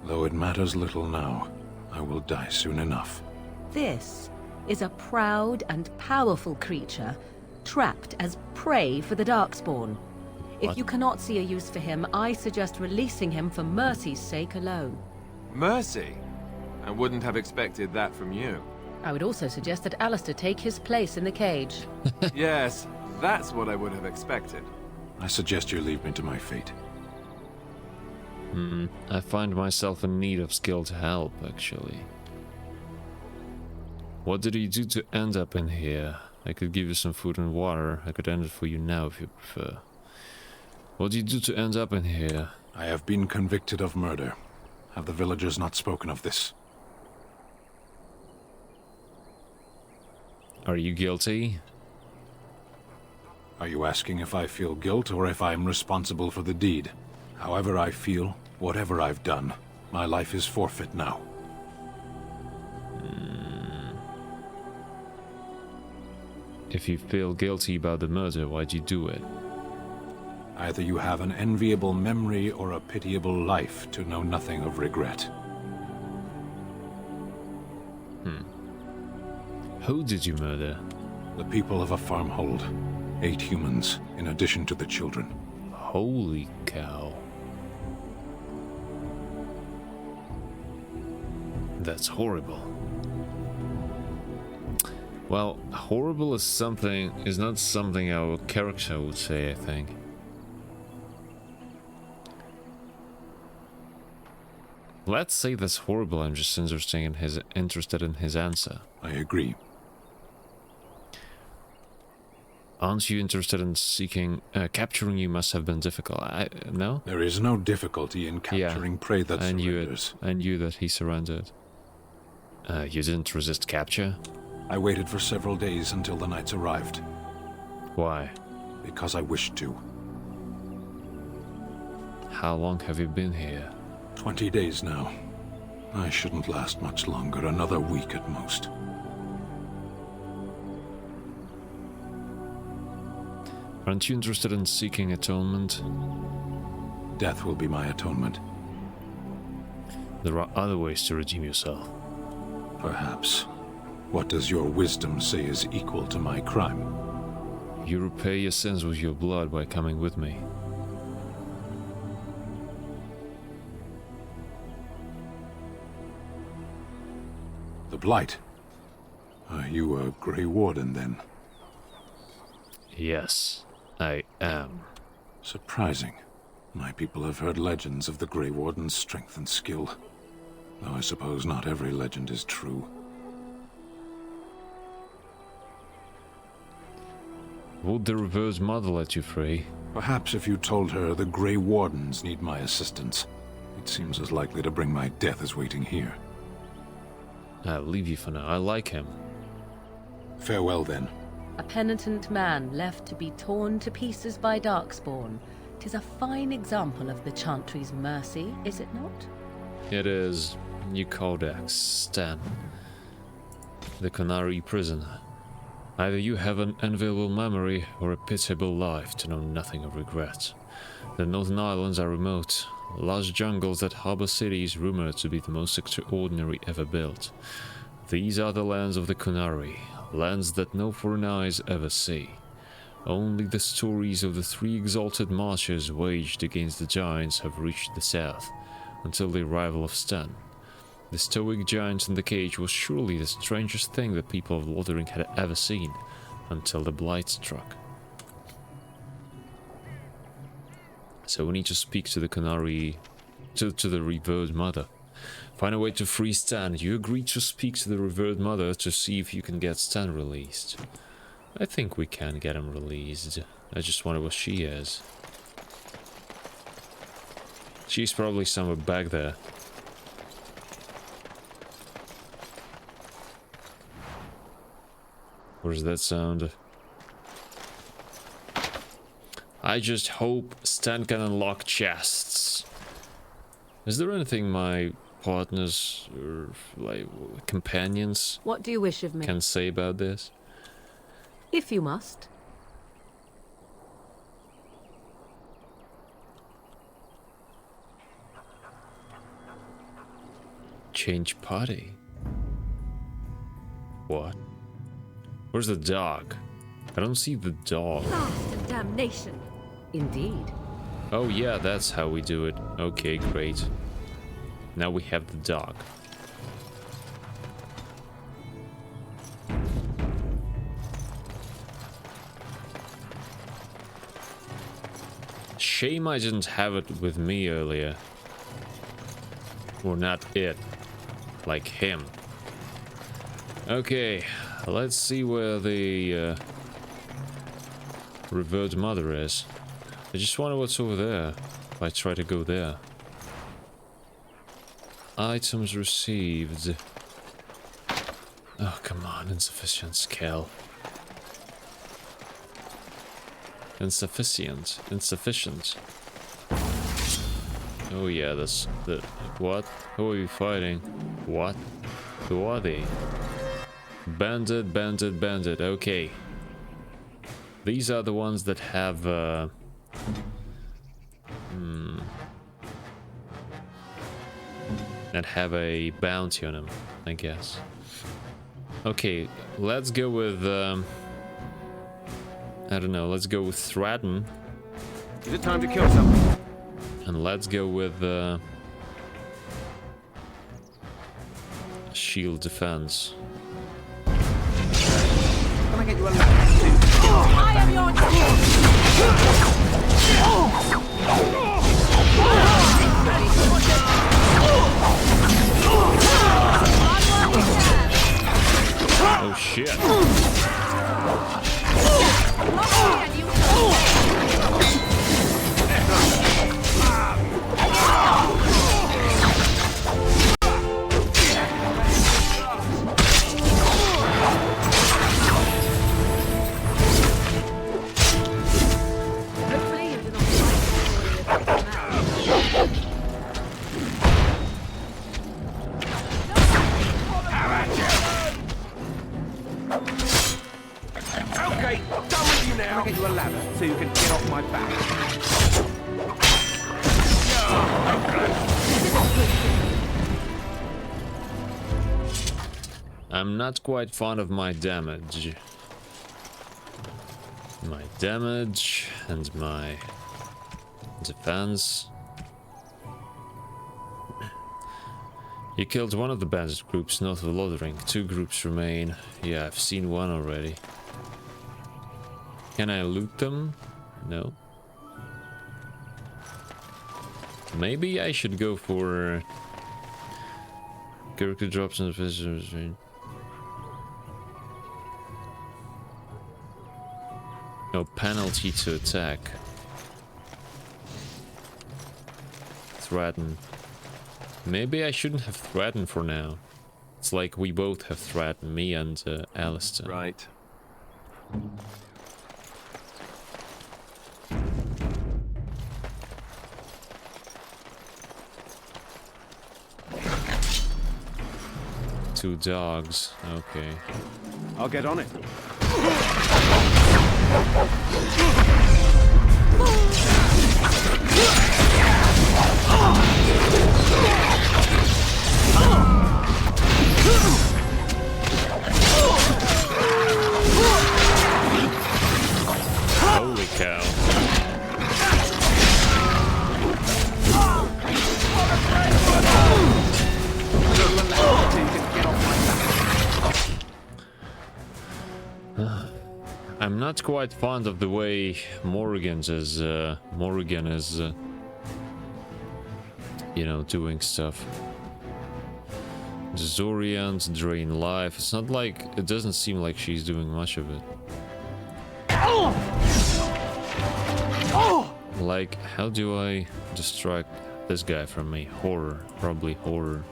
Though it matters little now, I will die soon enough. This is a proud and powerful creature, trapped as prey for the Darkspawn. If you cannot see a use for him, I suggest releasing him for mercy's sake alone. Mercy? I wouldn't have expected that from you. I would also suggest that Alistair take his place in the cage. Yes, that's what I would have expected. I suggest you leave me to my fate. I find myself in need of skilled help, actually. What did you do to end up in here? I could give you some food and water. I could end it for you now if you prefer. What did you do to end up in here? I have been convicted of murder. Have the villagers not spoken of this? Are you guilty? Are you asking if I feel guilt or if I am responsible for the deed? However I feel, whatever I've done, my life is forfeit now. If you feel guilty about the murder, why'd you do it? Either you have an enviable memory or a pitiable life to know nothing of regret. Who did you murder? The people of a farmhold. 8 humans, in addition to the children. Holy cow. That's horrible. Well, horrible is not something our character would say, I think. Let's say that's horrible. I'm just interested in his answer. I agree. Aren't you interested in capturing you must have been difficult? No? There is no difficulty in capturing prey that surrenders. I knew that he surrendered. You didn't resist capture? I waited for several days until the knights arrived. Why? Because I wished to. How long have you been here? 20 days now. I shouldn't last much longer, another week at most. Aren't you interested in seeking atonement? Death will be my atonement. There are other ways to redeem yourself. Perhaps. What does your wisdom say is equal to my crime? You repay your sins with your blood by coming with me. The Blight? Are you a Grey Warden, then? Yes, I am. Surprising. My people have heard legends of the Grey Warden's strength and skill. Though I suppose not every legend is true. Would the reverse mother let you free? Perhaps if you told her the Grey Wardens need my assistance. It seems as likely to bring my death as waiting here. I'll leave you for now. I like him. Farewell, then. A penitent man left to be torn to pieces by Darkspawn. 'Tis a fine example of the Chantry's mercy, is it not? It is. New Codex, Stan. The Kunari prisoner. Either you have an enviable memory or a pitiable life to know nothing of regret. The Northern Islands are remote, large jungles that harbor cities rumored to be the most extraordinary ever built. These are the lands of the Kunari, lands that no foreign eyes ever see. Only the stories of the 3 exalted marches waged against the giants have reached the south, until the arrival of Sten. The stoic giant in the cage was surely the strangest thing the people of Lothering had ever seen, until the blight struck. So we need to speak to the Kunari, to the revered mother. Find a way to free Stan. You agreed to speak to the revered mother to see if you can get Stan released. I think we can get him released. I just wonder where she is. She's probably somewhere back there. Where's that sound? I just hope Stan can unlock chests. Is there anything my partners or like companions What do you wish of me? can say about this? If you must. Change party? What? Where's the dog? I don't see the dog. Blast and damnation. Indeed. Oh yeah, that's how we do it. Okay, great. Now we have the dog. Shame I didn't have it with me earlier. Or not it. Like him. Okay, let's see where the revered mother is. I just wonder what's over there. If I try to go there. Items received. Oh, come on, insufficient skill. Insufficient. Oh yeah, that's the what? Who are you fighting? What? Who are they? Bandit. Okay. These are the ones that have that have a bounty on them, I guess. Okay, let's go with I don't know, let's go with Threaten. Is it time to kill something? And let's go with Shield Defense. Can I get you a ladder? I am your Oh shit. Okay, I'm done with you now. I'll get you a ladder so you can get off my back. I'm not quite fond of my damage. My damage and my defense. You killed one of the bandit groups north of Lothering. 2 groups remain. Yeah, I've seen one already. Can I loot them? No. Maybe I should go for character drops in the visitor's range. No penalty to attack. Threaten. Maybe I shouldn't have threatened for now. It's like we both have threatened, me and Alistair. Right. Two dogs. Okay. I'll get on it. Holy cow. I'm not quite fond of the way Morrigan is, you know, doing stuff. The Zorians drain life. It's not like, it doesn't seem like she's doing much of it. Like, how do I distract this guy from me? Horror, probably horror.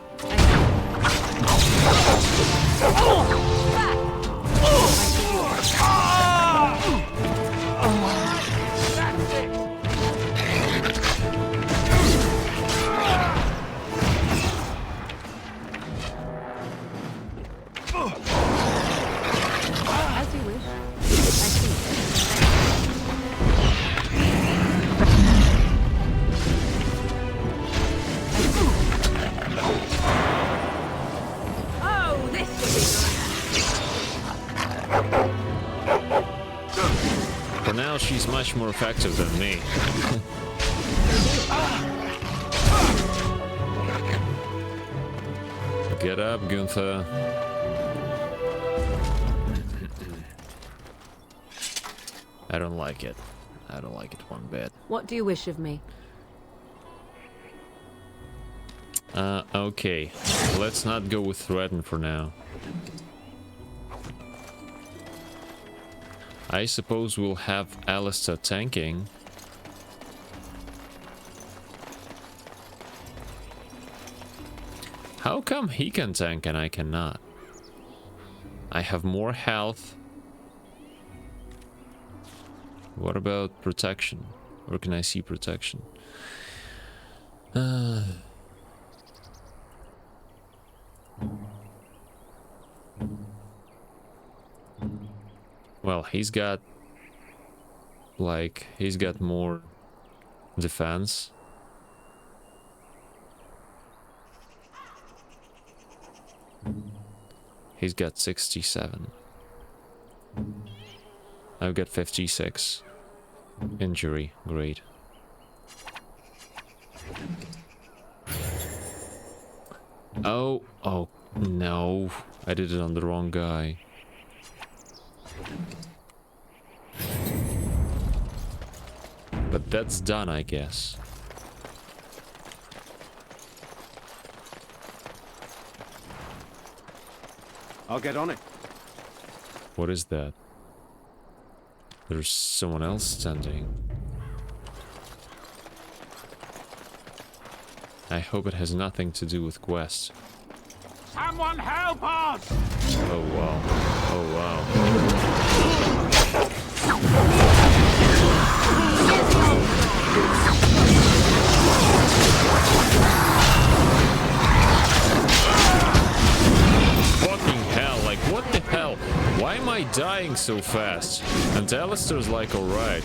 As you wish. I see. Oh, this For now, she's much more effective than me. Get up, Gunther. I don't like it. I don't like it one bit. What do you wish of me? Okay. Let's not go with threaten for now. I suppose we'll have Alistair tanking. How come he can tank and I cannot? I have more health. What about protection? Where can I see protection? Well, he's got more defense. He's got 67. I've got 56. Injury, great. Oh no, I did it on the wrong guy. But that's done, I guess. I'll get on it. What is that? There's someone else standing. I hope it has nothing to do with quest. Someone help us! Oh wow. Oh wow. Fucking hell, like what the hell? Why am I dying so fast? And Alistair's like, alright.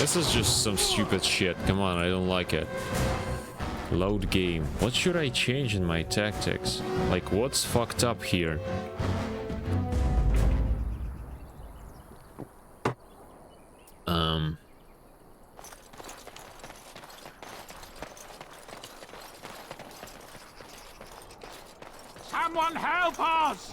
This is just some stupid shit. Come on, I don't like it. Load game. What should I change in my tactics? Like, what's fucked up here? Someone help us!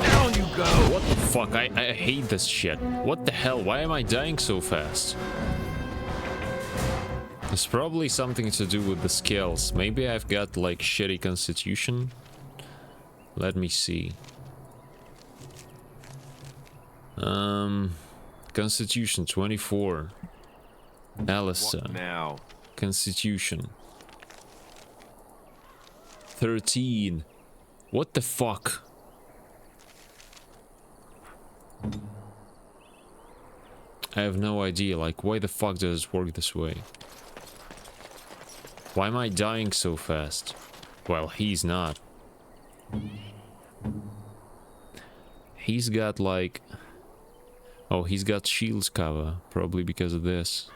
Down you go! What the fuck? I hate this shit. What the hell? Why am I dying so fast? It's probably something to do with the skills. Maybe I've got like shitty constitution. Let me see. Constitution 24. Alistair. What now? Constitution. 13. What the fuck? I have no idea, like, why the fuck does it work this way? Why am I dying so fast? Well, he's not. He's got, like... Oh, he's got shields cover, probably because of this.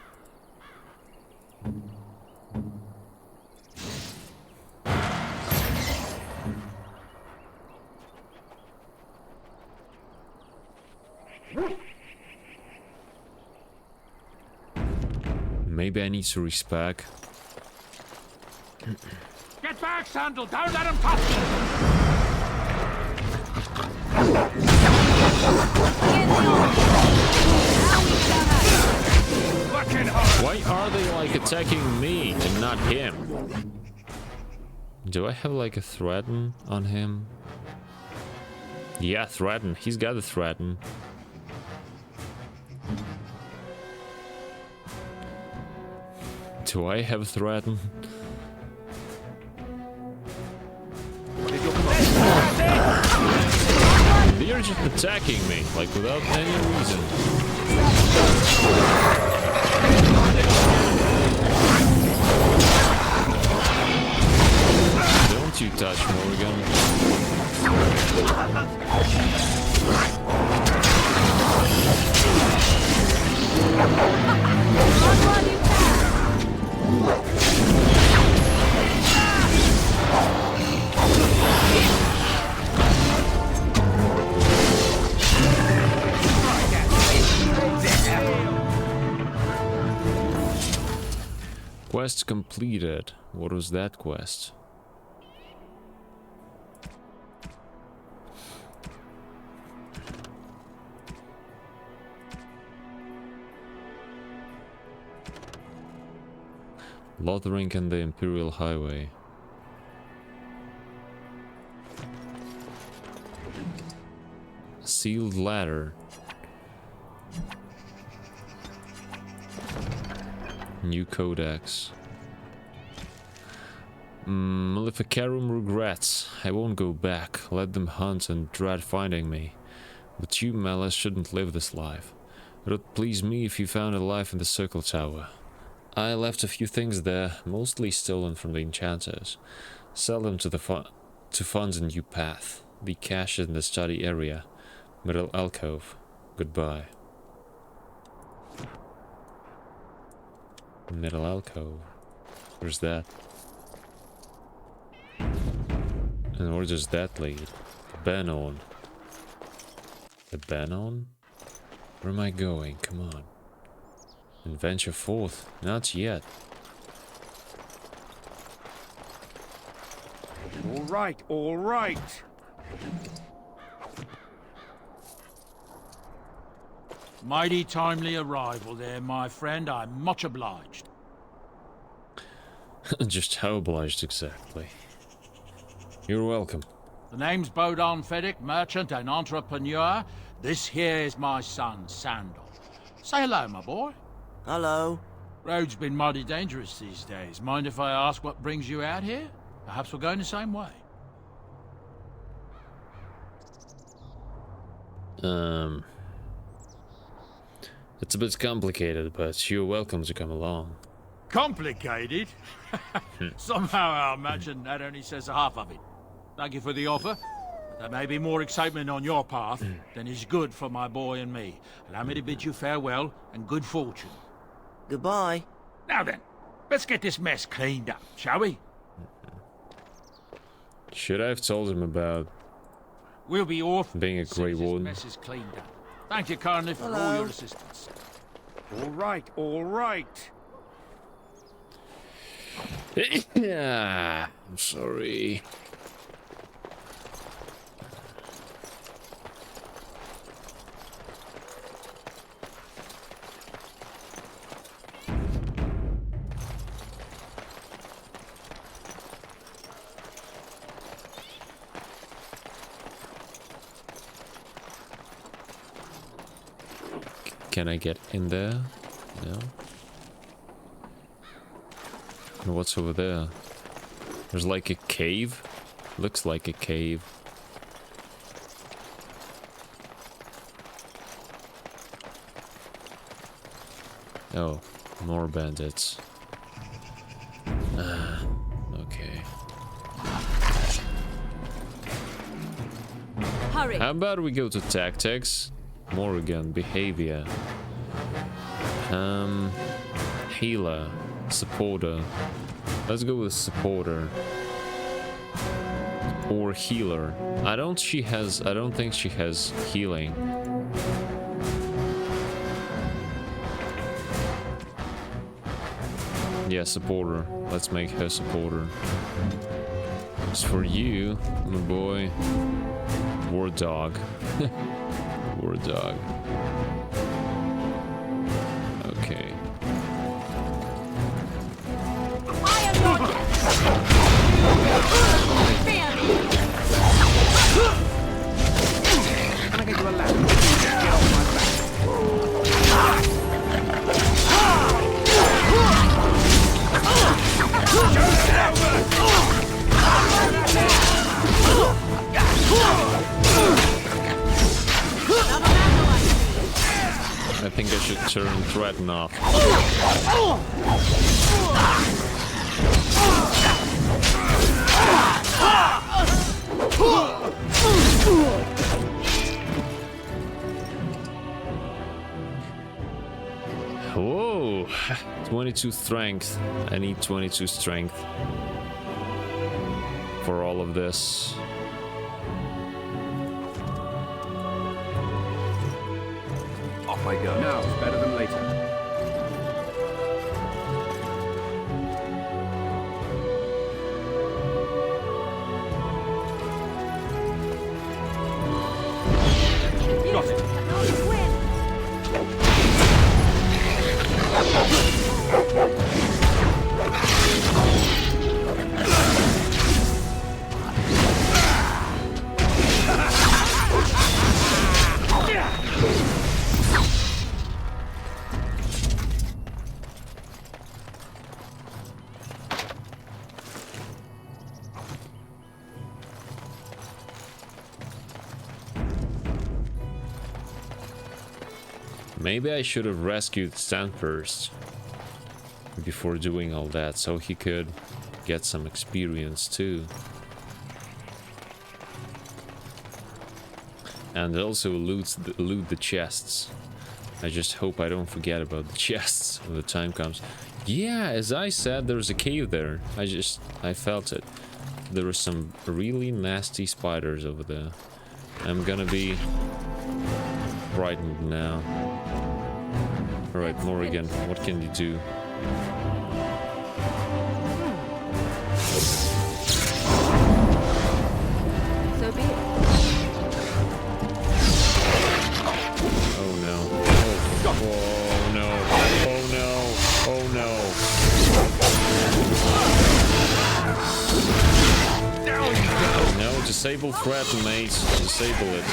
Maybe I need to respec. Get back, Sandal! Don't let him touch you! Why are they like attacking me and not him? Do I have like a threaten on him? Yeah, threaten. He's got a threaten. Do I have threaten? They're just attacking me, like without any reason. Don't you touch Morgan. Quest completed. What was that quest? Lothering and the Imperial Highway. Sealed ladder. New codex. Maleficarum regrets. I won't go back. Let them hunt and dread finding me. But you, Malice, shouldn't live this life. It would please me if you found a life in the Circle Tower. I left a few things there, mostly stolen from the enchanters. Sell them to fund a new path. The cache in the study area. Middle alcove. Goodbye. Middle alcove. Where's that? And where does that lead? Banon. The Banon? Where am I going? Come on. And venture forth. Not yet. All right, all right. Mighty timely arrival there, my friend. I'm much obliged. Just how obliged exactly? You're welcome. The name's Bodon Feddick, merchant and entrepreneur. This here is my son, Sandal. Say hello, my boy. Hello. Road's been mighty dangerous these days. Mind if I ask what brings you out here? Perhaps we're going the same way. It's a bit complicated, but you're welcome to come along. Complicated? Somehow I imagine that only says half of it. Thank you for the offer. There may be more excitement on your path than is good for my boy and me. Allow me to bid you farewell and good fortune. Goodbye. Now then, let's get this mess cleaned up, shall we? Should I have told him about we'll be off being a Grey Warden? This mess is cleaned up. Thank you kindly for all your assistance. All right, all right. Yeah, I'm sorry. Can I get in there? No. And what's over there? There's like a cave. Looks like a cave. Oh, more bandits. Okay. Hurry. How about we go to tactics? Morgan, behavior. Healer, supporter. Let's go with supporter. Or healer. I don't think she has healing. Yeah, supporter. Let's make her supporter. As for you, my boy, war dog. War dog. Okay. Can I get you a ladder? Get off my back. I think I should turn threaten off. Whoa, 22 strength. I need 22 strength for all of this. Off I go. Now it's better than later. Got it. Maybe I should have rescued Stan first before doing all that, so he could get some experience too. And also loot the chests. I just hope I don't forget about the chests when the time comes. Yeah, as I said, there's a cave there. I felt it. There were some really nasty spiders over there. I'm gonna be frightened now. Alright, Morrigan, what can you do? So be it. Oh no. Oh no. Oh no. Oh no. No, disable threat, mate. Disable it.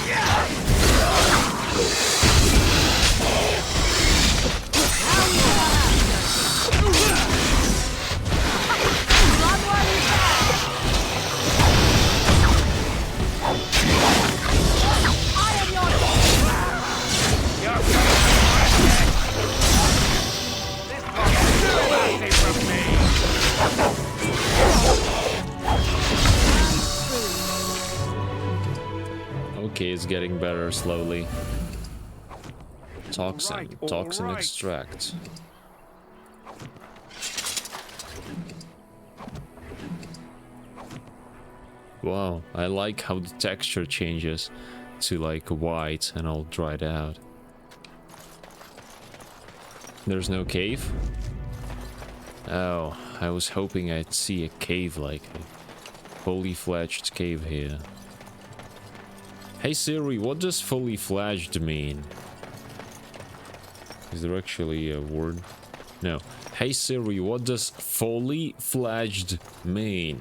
Okay, it's getting better slowly. Toxin. Toxin extract. Wow, I like how the texture changes to like white and all dried out. There's no cave? Oh, I was hoping I'd see a cave, like a fully fledged cave here. Hey Siri, what does fully fledged mean? Is there actually a word? No. Hey Siri, what does fully fledged mean?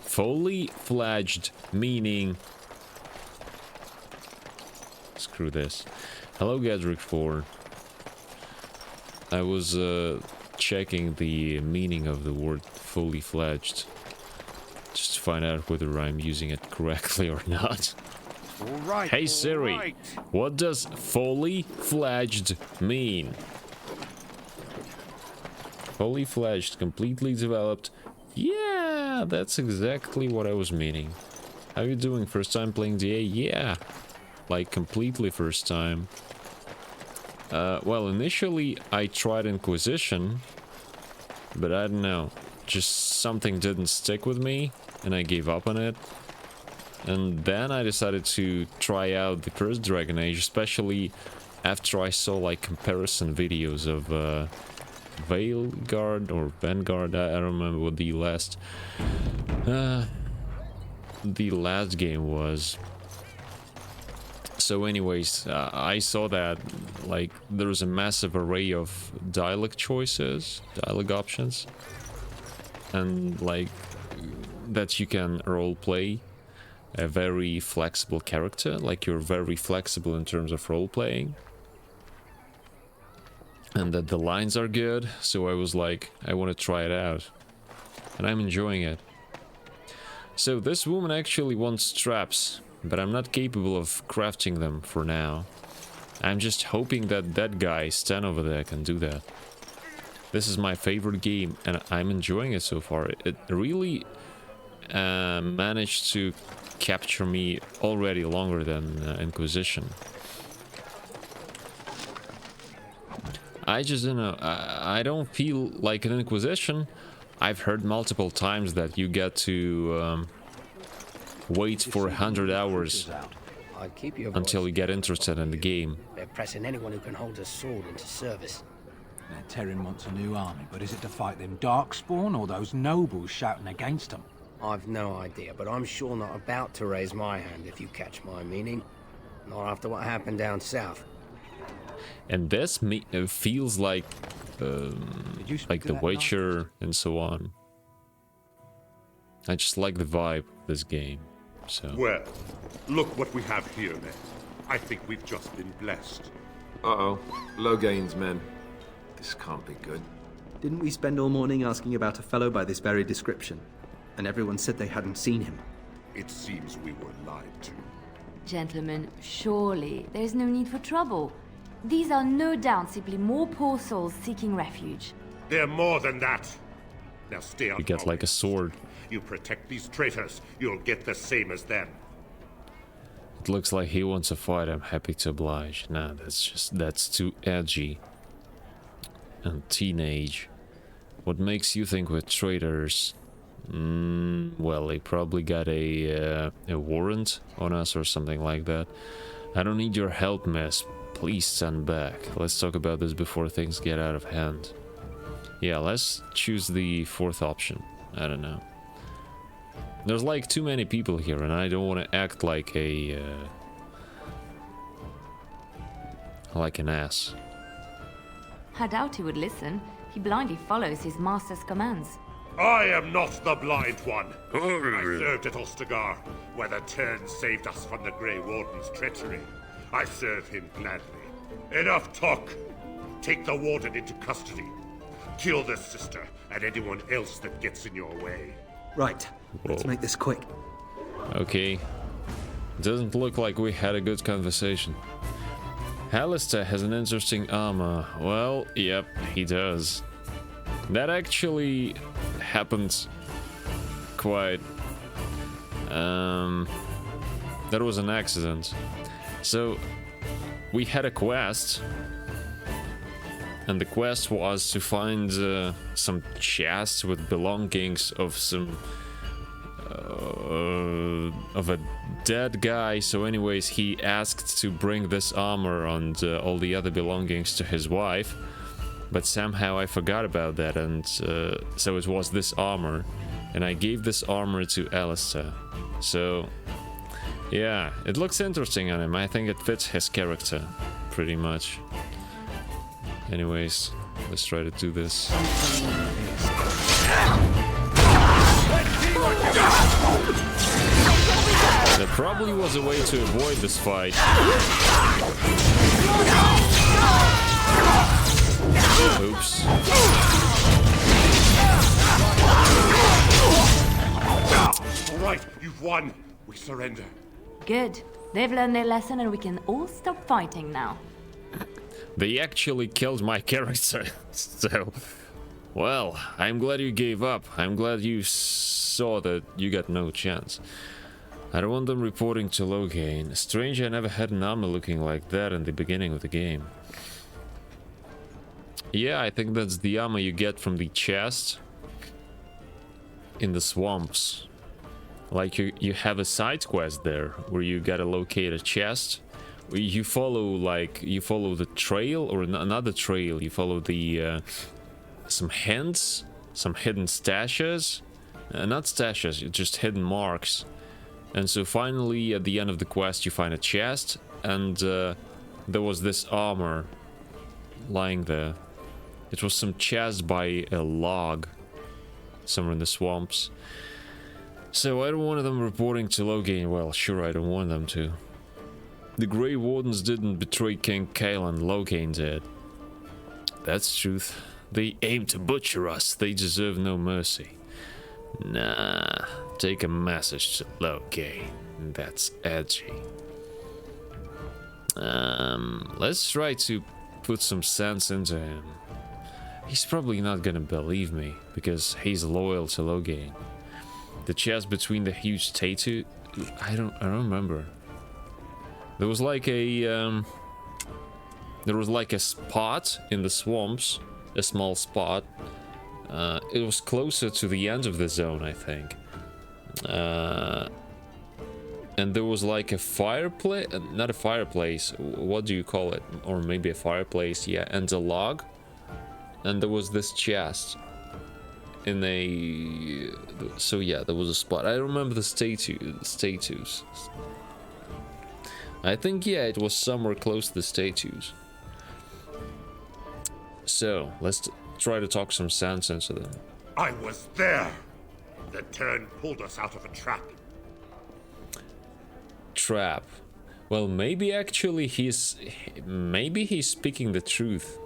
Fully fledged meaning... Screw this. Hello Gadrick 4. I was checking the meaning of the word fully fledged. Just to find out whether I'm using it correctly or not. Hey Siri, what does fully fledged mean? Fully fledged, completely developed. Yeah, that's exactly what I was meaning. How you doing? First time playing DA? Yeah, like completely first time. Well, initially I tried Inquisition, but I don't know. Just something didn't stick with me, and I gave up on it. And then I decided to try out the Cursed Dragon Age, especially after I saw like comparison videos of Veilguard or Vanguard. I don't remember what the last game was. So anyways, I saw that like there's a massive array of dialogue choices, dialogue options, and like that you can roleplay a very flexible character, like you're very flexible in terms of role-playing, and that the lines are good. So I was like, I want to try it out, and I'm enjoying it. So this woman actually wants traps, but I'm not capable of crafting them for now. I'm just hoping that that guy Stan over there can do that. This is my favorite game, and I'm enjoying it so far. It really managed to capture me already longer than Inquisition. I just don't know. I don't feel like an Inquisition. I've heard multiple times that you get to wait for 100 hours until you get interested in the game. They're pressing anyone who can hold a sword into service. Now, Terran wants a new army, but is it to fight them Darkspawn or those nobles shouting against them? I've no idea, but I'm sure not about to raise my hand, if you catch my meaning. Not after what happened down south. And this feels like The Witcher and so on. I just like the vibe of this game. So. Well, look what we have here, men. I think we've just been blessed. Uh-oh. Logain's men. This can't be good. Didn't we spend all morning asking about a fellow by this very description? And everyone said they hadn't seen him. It seems we were lied to. Gentlemen, surely there's no need for trouble. These are no doubt simply more poor souls seeking refuge. They're more than that. Now stay out. You get like a sword. You protect these traitors, you'll get the same as them. It looks like he wants to fight. I'm happy to oblige. Nah, that's too edgy. And teenage. What makes you think we're traitors? Well, they probably got a warrant on us or something like that. I don't need your help, miss. Please stand back. Let's talk about this before things get out of hand. Yeah, let's choose the fourth option. I don't know. There's like too many people here, and I don't want to act like a like an ass. I doubt he would listen. He blindly follows his master's commands. I am not the blind one. I served at Ostagar, where the Turn saved us from the Grey Warden's treachery. I serve him gladly. Enough talk. Take the Warden into custody. Kill the sister and anyone else that gets in your way. Right. Let's make this quick. Okay. Doesn't look like we had a good conversation. Alistair has an interesting armor. Well, yep, he does. That actually happened quite... that was an accident. So, we had a quest. And the quest was to find some chests with belongings of some... of a dead guy. So anyways, he asked to bring this armor and all the other belongings to his wife. But somehow I forgot about that, and so it was this armor, and I gave this armor to Alistair. So, yeah, it looks interesting on him. I think it fits his character, pretty much. Anyways, let's try to do this. There probably was a way to avoid this fight. Oops. right, you've won. We surrender. Good. They've learned their lesson and we can all stop fighting now. They actually killed my character. So, well, I'm glad you gave up. I'm glad you saw that you got no chance. I don't want them reporting to Lothering. Strange, I never had an armor looking like that in the beginning of the game. Yeah, I think that's the armor you get from the chest in the swamps. Like you have a side quest there where you gotta locate a chest. You follow the trail or another trail. You follow the some hints, some hidden stashes, not stashes, just hidden marks. And so finally at the end of the quest you find a chest, and there was this armor lying there. It was some chest by a log somewhere in the swamps. So I don't want them reporting to Lothering. Well, sure, I don't want them to. The Grey Wardens didn't betray King Kaelan, Lothering did. That's truth. They aim to butcher us. They deserve no mercy. Nah, take a message to Lothering. That's edgy. Let's try to put some sense into him. He's probably not gonna believe me, because he's loyal to Lothering. The chest between the huge tattoo, I don't remember. There was like a spot in the swamps, a small spot. It was closer to the end of the zone, I think. And there was like a fireplace, not a fireplace, what do you call it? Or maybe a fireplace, yeah, and a log. And there was this chest in a... So yeah, there was a spot. I remember the statues. I think, yeah, it was somewhere close to the statues. So, let's try to talk some sense into them. I was there. The turn pulled us out of a trap. Trap. Well, maybe actually he's speaking the truth.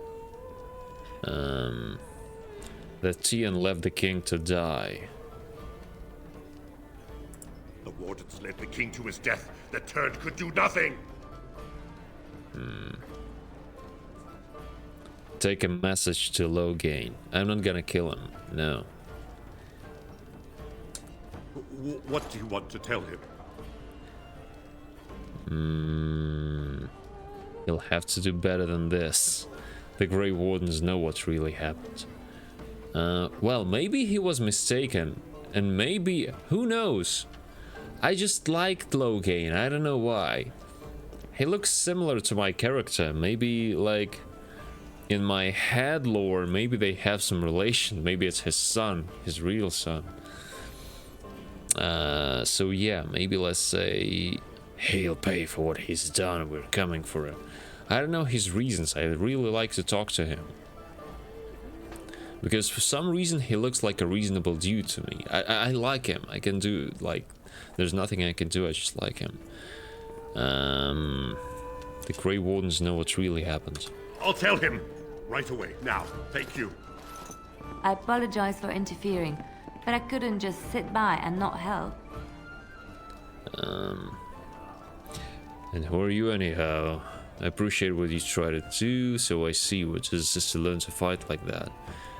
That Tian left the king to die. The wardens led the king to his death. The turn could do nothing. Take a message to Lothering. I'm not gonna kill him. No. What do you want to tell him? He'll have to do better than this. The Grey Wardens know what really happened. Well, maybe he was mistaken. And maybe, who knows? I just liked Lothering, I don't know why. He looks similar to my character. Maybe, like, in my head lore, maybe they have some relation. Maybe it's his son, his real son. So yeah, maybe let's say he'll pay for what he's done. We're coming for him. I don't know his reasons. I really like to talk to him. Because for some reason he looks like a reasonable dude to me. I like him. I can do, like, there's nothing I can do, I just like him. The Grey Wardens know what really happened. I'll tell him right away. Now, thank you. I apologize for interfering, but I couldn't just sit by and not help. And who are you anyhow? I appreciate what you try to do, so I see what is this to learn to fight like that.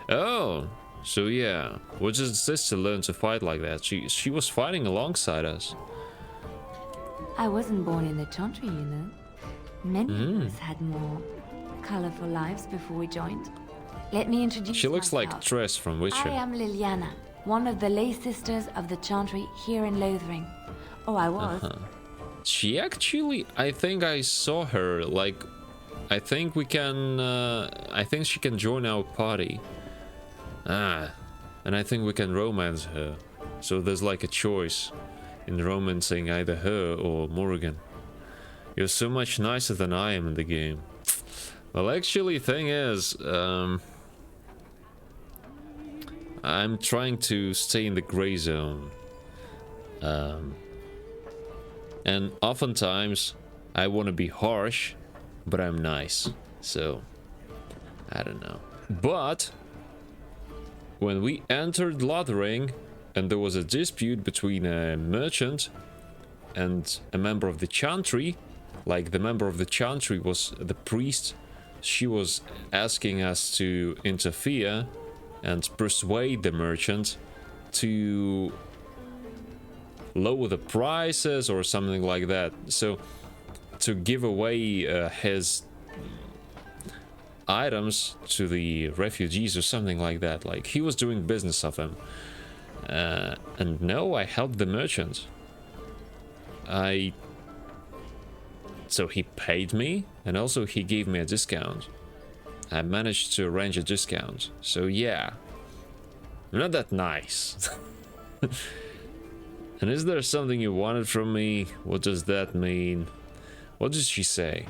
Oh, so yeah, what is this to learn to fight like that? She was fighting alongside us. I wasn't born in the Chantry, you know. Many of us had more colorful lives before we joined. Let me introduce She looks myself. like Triss from Witcher. I am Liliana, one of the lay sisters of the Chantry here in Lothering. Oh, I was. She actually, I think I saw her, like, I think we can, I think she can join our party. And I think we can romance her. So there's like a choice in romancing either her or Morrigan. You're so much nicer than I am in the game. Well, actually, thing is, I'm trying to stay in the gray zone. And oftentimes, I want to be harsh, but I'm nice. So, I don't know. But, when we entered Lothering, and there was a dispute between a merchant and a member of the chantry. Like, the member of the chantry was the priest. She was asking us to interfere and persuade the merchant to lower the prices or something like that. So, to give away his items to the refugees or something like that. Like, he was doing business of them. And no, I helped the merchant. So he paid me, and also he gave me a discount. I managed to arrange a discount. So yeah, I'm not that nice. And is there something you wanted from me? What does that mean? What did she say?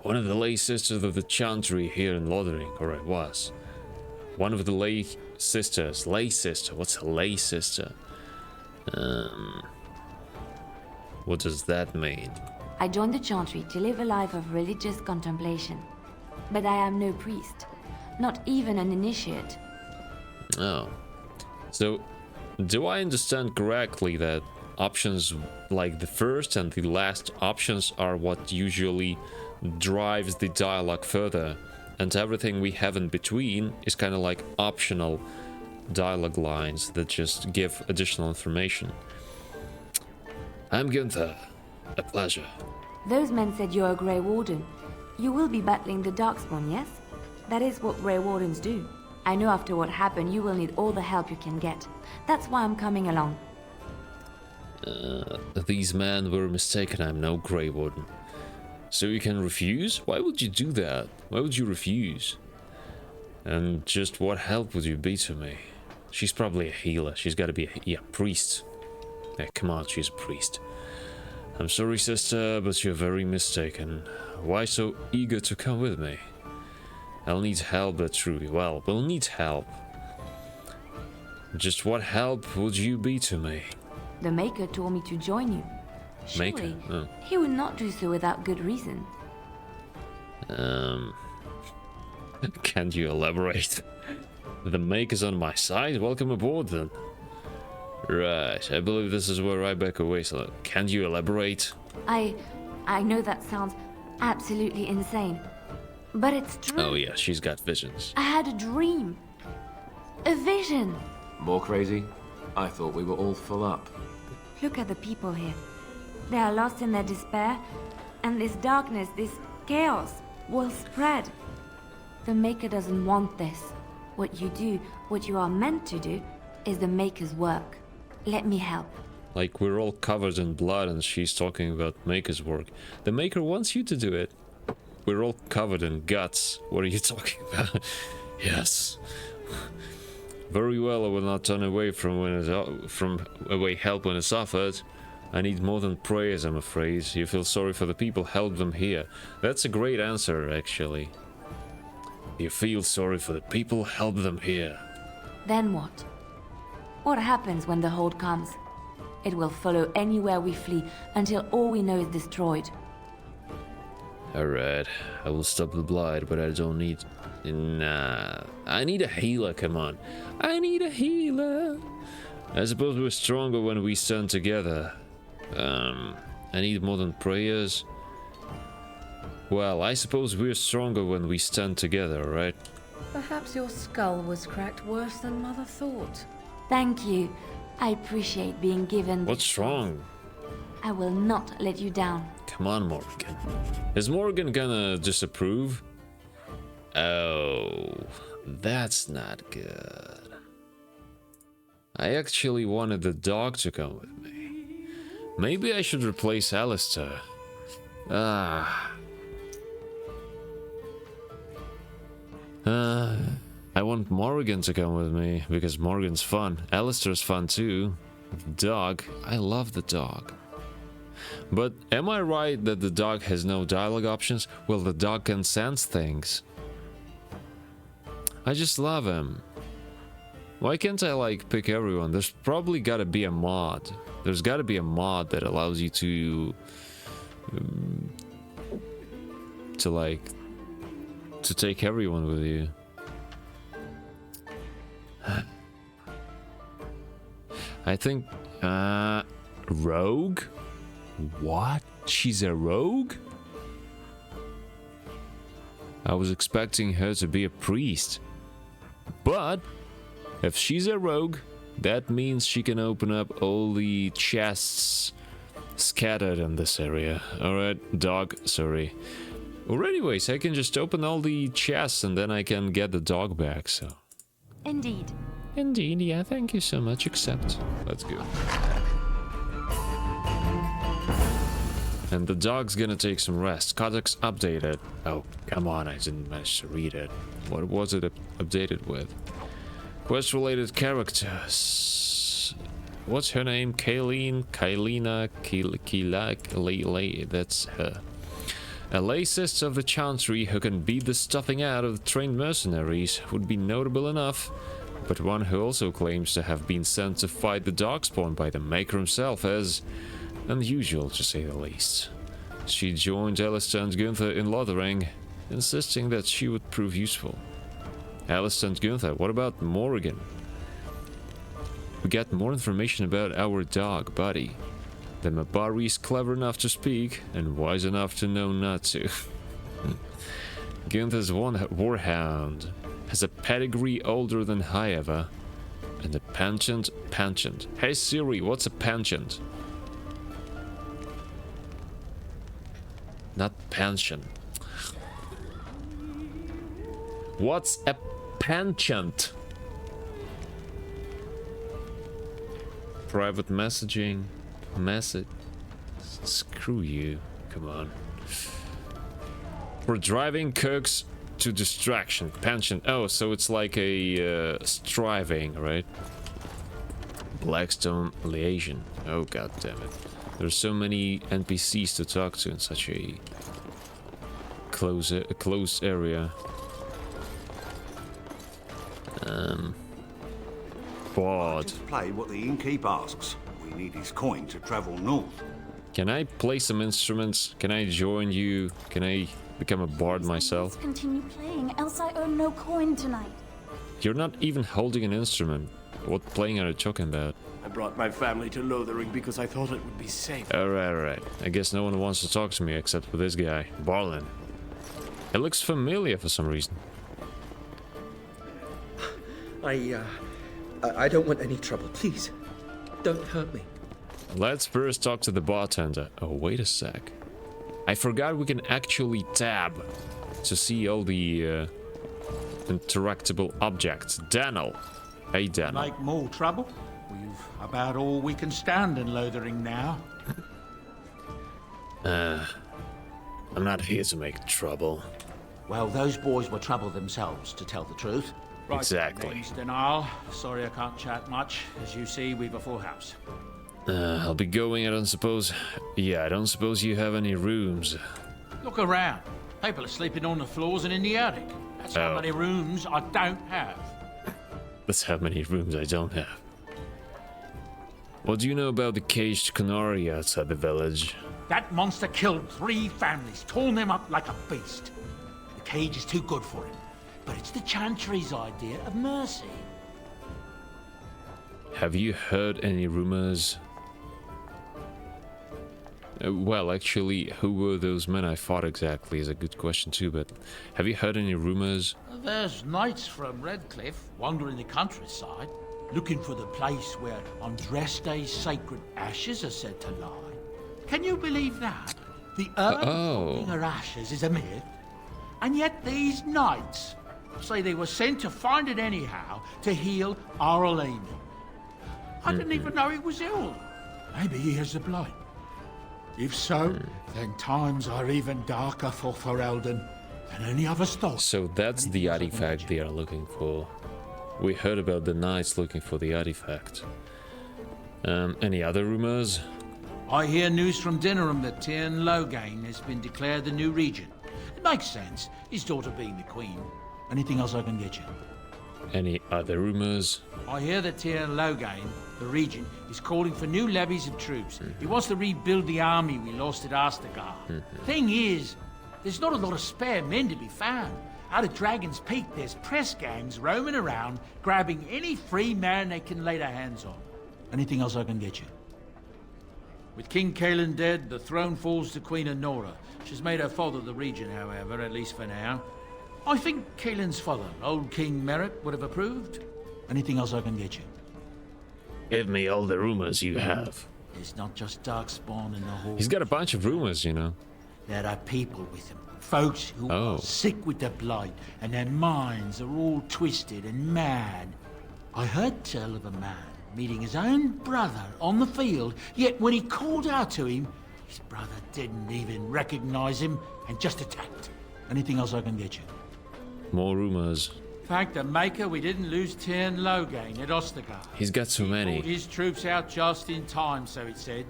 One of the lay sisters of the chantry here in Lothering, or I was. One of the lay sisters. Lay sister? What's a lay sister? What does that mean? I joined the chantry to live a life of religious contemplation. But I am no priest. Not even an initiate. Oh. So, do I understand correctly that options like the first and the last options are what usually drives the dialogue further, and everything we have in between is kind of like optional dialogue lines that just give additional information? I'm Gunther. A pleasure. Those men said you're a Grey Warden. You will be battling the Darkspawn, yes? That is what Grey Wardens do. I know after what happened, you will need all the help you can get. That's why I'm coming along. These men were mistaken. I'm no Grey Warden. So you can refuse? Why would you do that? Why would you refuse? And just what help would you be to me? She's probably a healer. She's got to be a priest. Yeah, come on, she's a priest. I'm sorry, sister, but you're very mistaken. Why so eager to come with me? I'll need help, but truly, well, we'll need help. Just what help would you be to me? The Maker told me to join you. Surely, Maker? Oh. he would not do so without good reason. Can't you elaborate? The Maker's on my side? Welcome aboard, then. Right, I believe this is where I back away, so can't you elaborate? I know that sounds absolutely insane, but it's true. Oh yeah, she's got visions. I had a dream. A vision. More crazy? I thought we were all full up. Look at the people here. They are lost in their despair, and this darkness, this chaos, will spread. The Maker doesn't want this. What you do, what you are meant to do, is the Maker's work. Let me help. Like, we're all covered in blood and she's talking about Maker's work. The Maker wants you to do it. We're all covered in guts. What are you talking about? Yes. Very well, I will not turn away from help when it's offered. I need more than prayers, I'm afraid. You feel sorry for the people, help them here. That's a great answer, actually. You feel sorry for the people, help them here. Then what? What happens when the Hold comes? It will follow anywhere we flee until all we know is destroyed. Alright, I will stop the blight, but I don't need... Nah, I need a healer, come on. I need a healer. I suppose we're stronger when we stand together. I need more than prayers. Well, I suppose we're stronger when we stand together, right? Perhaps your skull was cracked worse than Mother thought. Thank you. I appreciate being given... What's wrong? I will not let you down. Come on, Morgan. Is Morgan gonna disapprove? Oh, that's not good. I actually wanted the dog to come with me. Maybe I should replace Alistair. I want Morgan to come with me, because Morgan's fun. Alistair's fun too. The dog, I love the dog. But am I right that the dog has no dialogue options? Well, the dog can sense things. I just love him. Why can't I, like, pick everyone? There's probably gotta be a mod. There's gotta be a mod that allows you to take everyone with you. I think, rogue? What? She's a rogue? I was expecting her to be a priest. But, if she's a rogue, that means she can open up all the chests scattered in this area. Alright, dog, sorry. Or anyways, I can just open all the chests and then I can get the dog back, so... Indeed. Indeed, yeah, thank you so much, accept. Let's go. And the dog's gonna take some rest. Codex updated. Oh, come on, I didn't manage to read it. What was it updated with? Quest-related characters. What's her name? Kailina, that's her. A lay sister of the Chantry who can beat the stuffing out of trained mercenaries would be notable enough, but one who also claims to have been sent to fight the Darkspawn by the Maker himself is unusual, to say the least. She joined Alistair and Gunther in Lothering, insisting that she would prove useful. Alistair and Gunther, what about Morrigan? We get more information about our dog, Buddy. The Mabari is clever enough to speak, and wise enough to know not to. Gunther's warhound has a pedigree older than Haeva, and a penchant. Hey Siri, what's a penchant? Not pension. What's a penchant? Private messaging. Screw you. Come on. We're driving cooks to distraction. Pension. Oh, so it's like a striving, right? Blackstone liaison. Oh, god damn it. There's so many NPCs to talk to in such a closed area. Bod. Just play what the innkeep asks. We need his coin to travel north. Can I play some instruments? Can I join you? Can I become a bard myself? Please continue playing, else I earn no coin tonight. You're not even holding an instrument. What playing are you talking about? I brought my family to Lothering because I thought it would be safe. Alright. I guess no one wants to talk to me except for this guy, Barlin. It looks familiar for some reason. I don't want any trouble, please. Don't hurt me. Let's first talk to the bartender. Oh, wait a sec. I forgot we can actually tab to see all the interactable objects. Daniel. Hey, Daniel. Make more trouble? We've about all we can stand in Lothering now. I'm not here to make trouble. Well, those boys were trouble themselves, to tell the truth. Right, exactly. Name's Denial. Sorry I can't chat much. As you see, we've a full house. I'll be going, I don't suppose... Yeah, I don't suppose you have any rooms. Look around. People are sleeping on the floors and in the attic. That's how many rooms I don't have. That's how many rooms I don't have. What do you know about the caged Kunari outside the village? That monster killed 3 families, torn them up like a beast. The cage is too good for him. But it's the Chantry's idea of mercy. Have you heard any rumors? Well, actually, who were those men I fought exactly is a good question too, but have you heard any rumors? There's knights from Redcliffe wandering the countryside, looking for the place where Andraste's sacred ashes are said to lie. Can you believe that? The urn holding her ashes is a myth, and yet these knights say they were sent to find it anyhow to heal Arlene. I didn't even know he was ill. Maybe he has the blight. If so, then times are even darker for Ferelden than any other story. So that's the artifact they are looking for. We heard about the knights looking for the artifact. Any other rumors? I hear news from Dinnerham that Tyrn Loghain has been declared the new regent. It makes sense, his daughter being the queen. Anything else I can get you? Any other rumors? I hear that Tyrn Loghain, the regent, is calling for new levies of troops. He wants to rebuild the army we lost at Astagar. Thing is, there's not a lot of spare men to be found. Out at Dragon's Peak, there's press gangs roaming around, grabbing any free man they can lay their hands on. Anything else I can get you? With King Caelan dead, the throne falls to Queen Honora. She's made her father the regent, however, at least for now. I think Caelan's father, old King Merrick, would have approved. Anything else I can get you? Give me all the rumors you have. It's not just Darkspawn in the hall. He's got a bunch of rumors, you know. There are people with him. Folks who are sick with the blight, and their minds are all twisted and mad. I heard tell of a man meeting his own brother on the field, yet when he called out to him, his brother didn't even recognize him and just attacked. Anything else I can get you? More rumors. Thank the Maker we didn't lose Tyrn Loghain at Ostagar. He's got so many. He pulled his troops out just in time, so it said.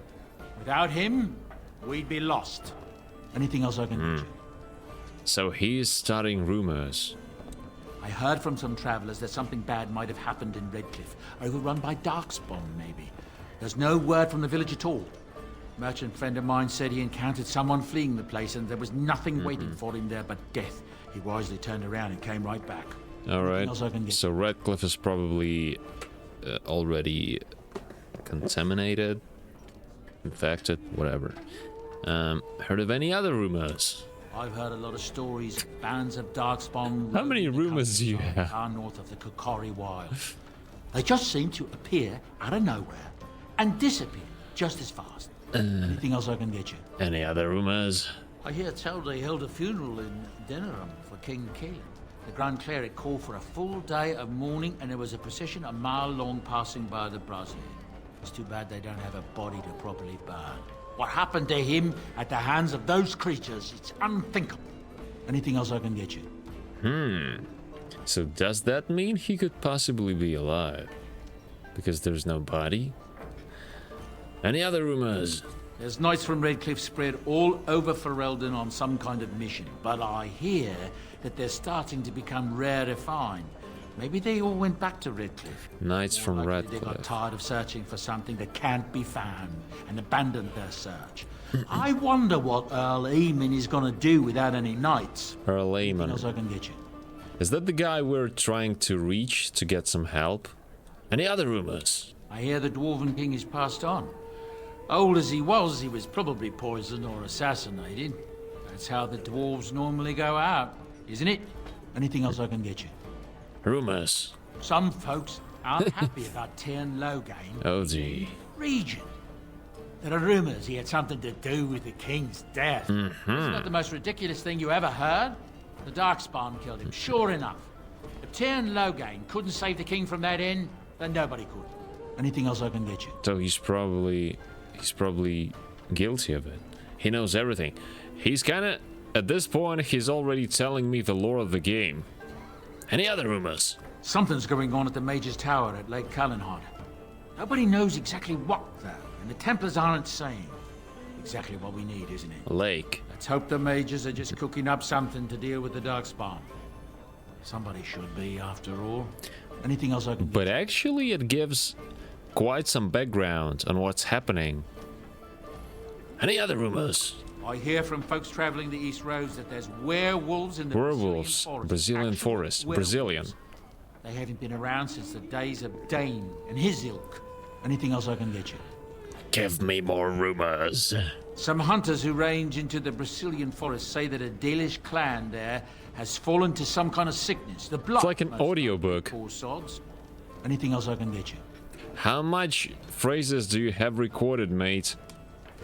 Without him, we'd be lost. Anything else I can get you? So he's starting rumors. I heard from some travelers that something bad might have happened in Redcliffe, overrun by Darkspawn, maybe. There's no word from the village at all. A merchant friend of mine said he encountered someone fleeing the place and there was nothing waiting for him there but death. He wisely turned around and came right back. Alright, so Redcliffe is probably already contaminated, infected, whatever. Heard of any other rumors? I've heard a lot of stories, bands of Darkspawn. How many rumors do you have? Far north of the Kokori Wild. They just seem to appear out of nowhere and disappear just as fast. Anything else I can get you? Any other rumors? I hear tell they held a funeral in Denerim for King Caelan. The Grand Cleric called for a full day of mourning, and there was a procession a mile long passing by the brazier. It's too bad they don't have a body to properly burn. What happened to him at the hands of those creatures, it's unthinkable. Anything else I can get you? So does that mean he could possibly be alive? Because there's no body? Any other rumors? There's knights from Redcliffe spread all over Ferelden on some kind of mission, but I hear that they're starting to become rarefied. Maybe they all went back to Redcliffe. Knights from Redcliffe. They got tired of searching for something that can't be found and abandoned their search. I wonder what Earl Eamon is going to do without any knights. Earl Eamon. Anything else I can get you? Is that the guy we're trying to reach to get some help? Any other rumors? I hear the Dwarven King is passed on. Old as he was probably poisoned or assassinated. That's how the dwarves normally go out, isn't it? Anything else I can get you? Rumors. Some folks aren't happy about Tyrn Loghain. Oh gee. Regent. There are rumors he had something to do with the king's death. Isn't that the most ridiculous thing you ever heard? The Darkspawn killed him, sure enough. If Tyrn Loghain couldn't save the king from that end, then nobody could. Anything else I can get you? So he's probably guilty of it. He knows everything. He's kinda, at this point, he's already telling me the lore of the game. Any other rumors? Something's going on at the Mage's Tower at Lake Calenhard. Nobody knows exactly what, though, and the Templars aren't saying. Exactly what we need, isn't it? Lake. Let's hope the Mages are just cooking up something to deal with the Darkspawn. Somebody should be, after all. Anything else I can... But actually it gives quite some background on what's happening. Any other rumors? I hear from folks traveling the East Roads that there's werewolves in the Brazilian forest. Brazilian. They haven't been around since the days of Dane and his ilk. Anything else I can get you? Give me more rumors. Some hunters who range into the Brazilian forest say that a Dalish clan there has fallen to some kind of sickness. The blood. It's like an audiobook. Poor sods. Anything else I can get you? How much phrases do you have recorded, mate?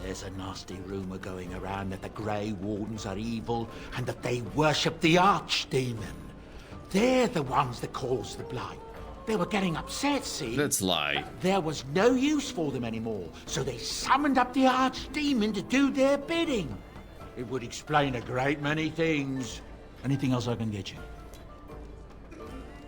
There's a nasty rumor going around that the Grey Wardens are evil and that they worship the Archdemon. They're the ones that caused the blight. They were getting upset, see? Let's lie. There was no use for them anymore, so they summoned up the Archdemon to do their bidding. It would explain a great many things. Anything else I can get you?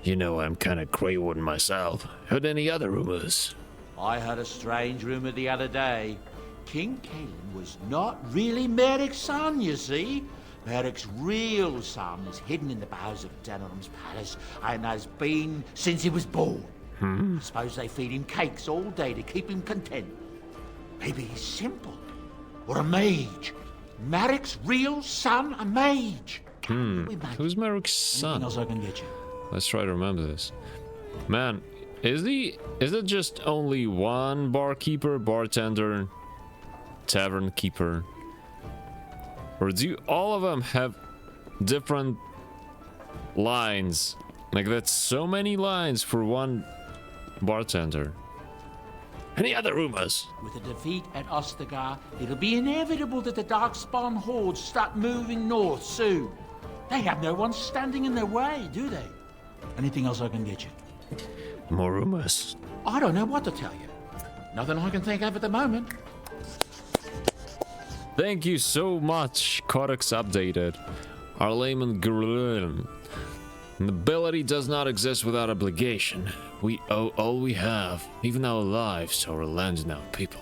You know, I'm kind of Grey Warden myself. Heard any other rumors? I heard a strange rumor the other day. King Caelan was not really Merrick's son, you see. Merrick's real son is hidden in the bowels of Denerim's palace and has been since he was born. I suppose they feed him cakes all day to keep him content. Maybe he's simple. Or a mage. Merrick's real son, a mage. Who's Merrick's son? Anything else I can get you? Let's try to remember this. Man, Is it just only one barkeeper, bartender, tavern keeper? Or do all of them have different lines? Like, that's so many lines for one bartender. Any other rumors? With a defeat at Ostagar, it'll be inevitable that the Darkspawn hordes start moving north soon. They have no one standing in their way, do they? Anything else I can get you? More rumors. I don't know what to tell you. Nothing I can think of at the moment. Thank you so much, Codex updated. Our layman Gurlin. Nobility does not exist without obligation. We owe all we have, even our lives, to our land and our people.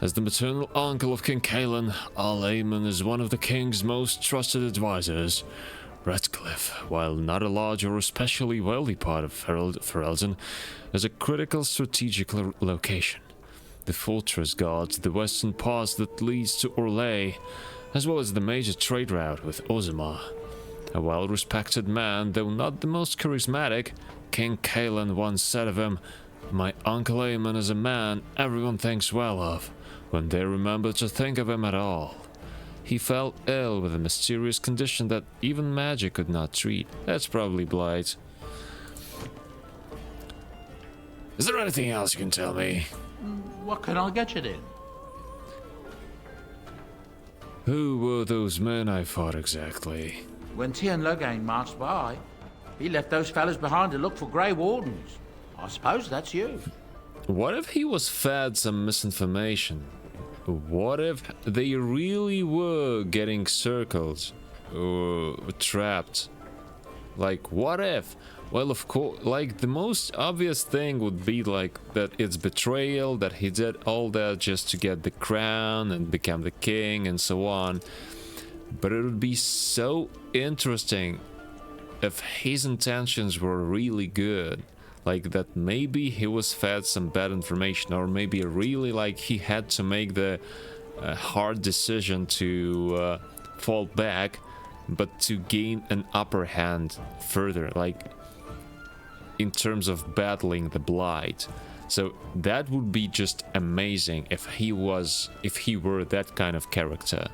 As the maternal uncle of King Kaelin, our layman is one of the king's most trusted advisors. Redcliffe, while not a large or especially wealthy part of Ferelden, is a critical strategic location. The fortress guards the western pass that leads to Orlais, as well as the major trade route with Ozima. A well-respected man, though not the most charismatic, King Kaelin once said of him, "My Uncle Aemon is a man everyone thinks well of, when they remember to think of him at all." He fell ill with a mysterious condition that even magic could not treat. That's probably blight. Is there anything else you can tell me? What can I get you then? Who were those men I fought exactly? When Tien Logain marched by, he left those fellas behind to look for Grey Wardens. I suppose that's you. What if he was fed some misinformation? What if they really were getting circled or trapped? Like, what if? Well, of course, like, the most obvious thing would be like that it's betrayal, that he did all that just to get the crown and become the king and so on. But it would be so interesting if his intentions were really good. Like, that maybe he was fed some bad information, or maybe really like he had to make the hard decision to fall back, but to gain an upper hand further, like in terms of battling the blight. So that would be just amazing if he were that kind of character.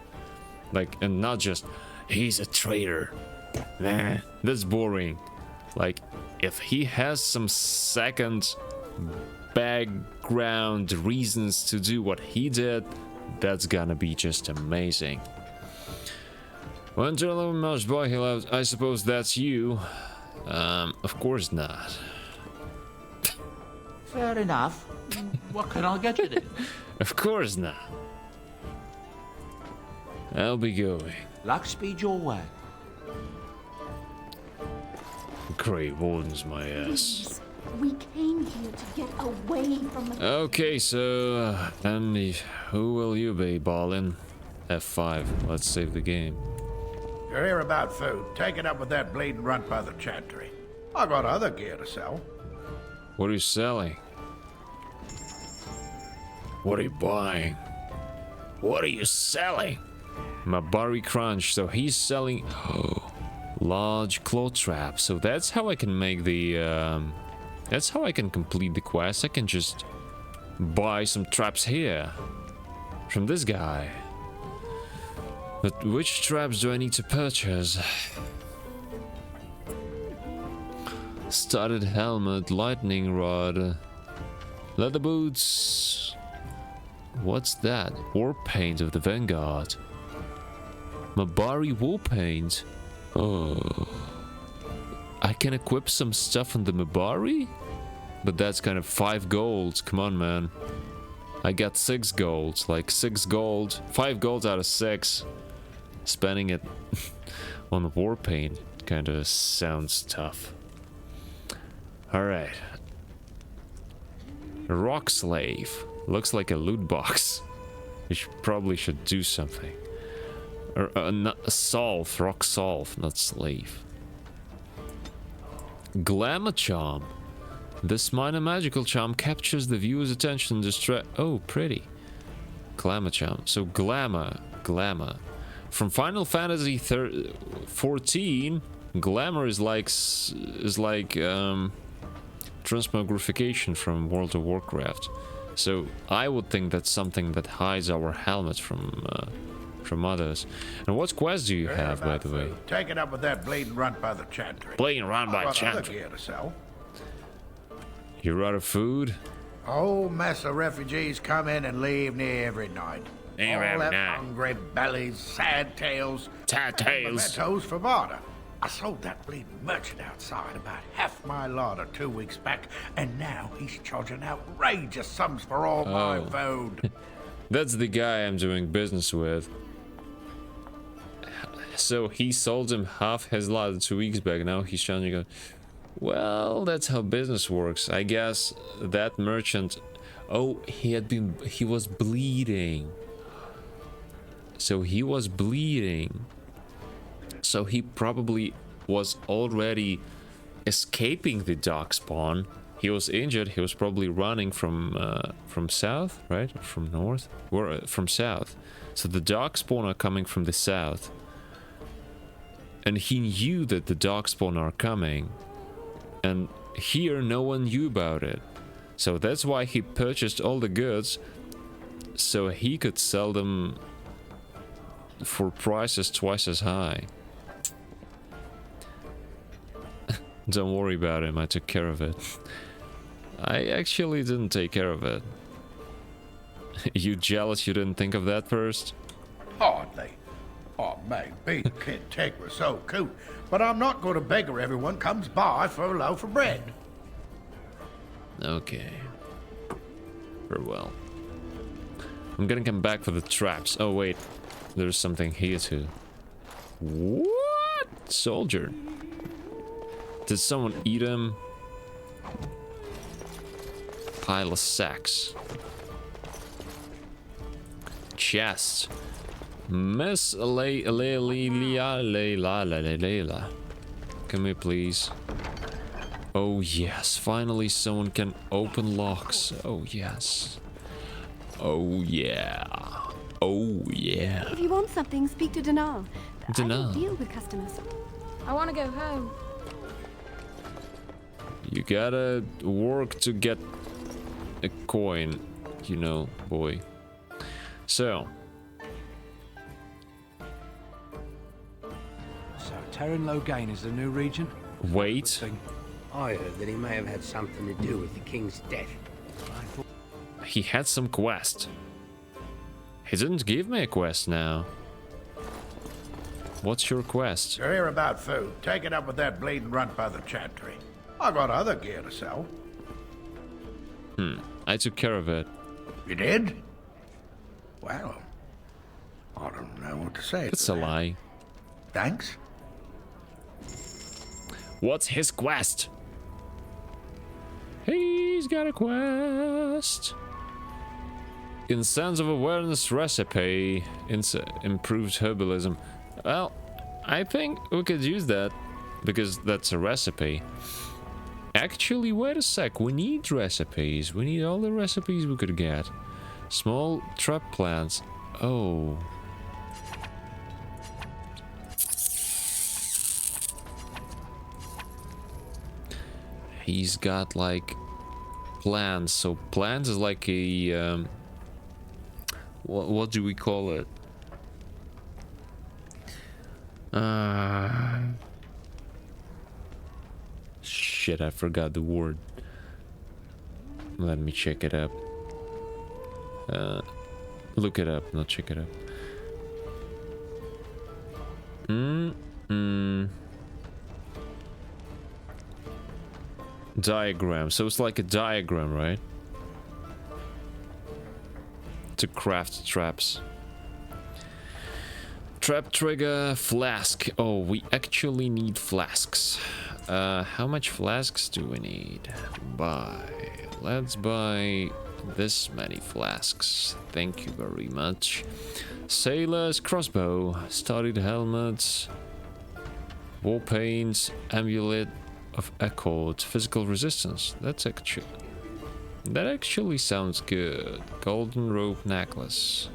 Like, and not just, he's a traitor. Nah, that's boring. Like, if he has some second background reasons to do what he did, that's gonna be just amazing. When General Marsh boy he left, I suppose that's you. Of course not. Fair enough. What can I get you then? Of course not. I'll be going. Luck speed your way. Grey Wardens, my ass. Please, we came here to get away from the... Okay, so, and who will you be, Balin? F5, let's save the game. You're here about food. Take it up with that bleeding runt by the chantry. I got other gear to sell. What are you selling? What are you buying? What are you selling? Mabari Crunch, so he's selling large claw traps. So that's how I can make the that's how I can complete the quest. I can just buy some traps here from this guy. But which traps do I need to purchase? Studded helmet, lightning rod, leather boots. What's that? War paint of the Vanguard. Mabari war paint. Oh, I can equip some stuff on the Mabari, but that's kind of 5 gold. Come on, man. I got 6 gold, like 6 gold, 5 gold out of 6. Spending it on war paint kind of sounds tough. All right. Rock slave. Looks like a loot box. You probably should do something. Or not a solve, rock solve, not slave. Glamour charm. This minor magical charm captures the viewer's attention and distract. Oh, pretty. Glamour charm. So glamour. From Final Fantasy 14, glamour is like transmogrification from World of Warcraft. So I would think that's something that hides our helmets from others. And what quest do you have, by the way? Take it up with that bleeding runt by the chantry. Bleeding runt by I've got other chantry. gear to sell. You're out of food? Whole mess of refugees come in and leave near every night. All have hungry bellies, sad tales, mementos for barter. I sold that bleeding merchant outside about half my larder 2 weeks back, and now he's charging outrageous sums for all my food. That's the guy I'm doing business with. So he sold him half his larder 2 weeks back. Now he's trying to go. Well, that's how business works. I guess that merchant. Oh, he was bleeding. So he was bleeding. So he probably was already escaping the darkspawn. He was injured. He was probably running from south, right? Or from north? Or from south. So the darkspawn are coming from the south. And he knew that the darkspawn are coming. And here no one knew about it. So that's why he purchased all the goods, so he could sell them for prices twice as high. Don't worry about him, I took care of it. I actually didn't take care of it. You jealous you didn't think of that first? Hardly. Oh, maybe Kid Tig was so cute, but I'm not going to beggar everyone comes by for a loaf of bread. Okay. Very well. I'm gonna come back for the traps. Oh wait, there's something here too. What? Soldier. Did someone eat him? Pile of sacks. Chest. Miss Layla. Come here, please. Oh yes, finally someone can open locks. Oh yes. Oh yeah. Oh yeah. If you want something, speak to Dinar. I Dinar. don't deal with customers. I want to go home. You gotta work to get a coin, you know, boy. So. So, Terran Logain is the new regent? Wait. I heard that he may have had something to do with the king's death. He had some quest. He didn't give me a quest now. What's your quest? You're here about food. Take it up with that bleeding runt by the chantry. I got other gear to sell. I took care of it. You did? Well, I don't know what to say. It's a lie. Thanks. What's his quest? He's got a quest. In sense of awareness recipe, improved herbalism. Well, I think we could use that because that's a recipe. Actually, wait a sec. We need recipes. We need all the recipes we could get. Small trap plants. Oh. He's got like plants. So plants is like a what do we call it? Shit, I forgot the word. Let me check it up. Look it up, not check it up. Diagram. So it's like a diagram, right? To craft traps. Trap trigger, flask. Oh, we actually need flasks. How much flasks do we need? Let's buy this many flasks. Thank you very much. Sailor's crossbow, studded helmets, war paint, amulet of accord, physical resistance. That actually sounds good. Golden rope necklace.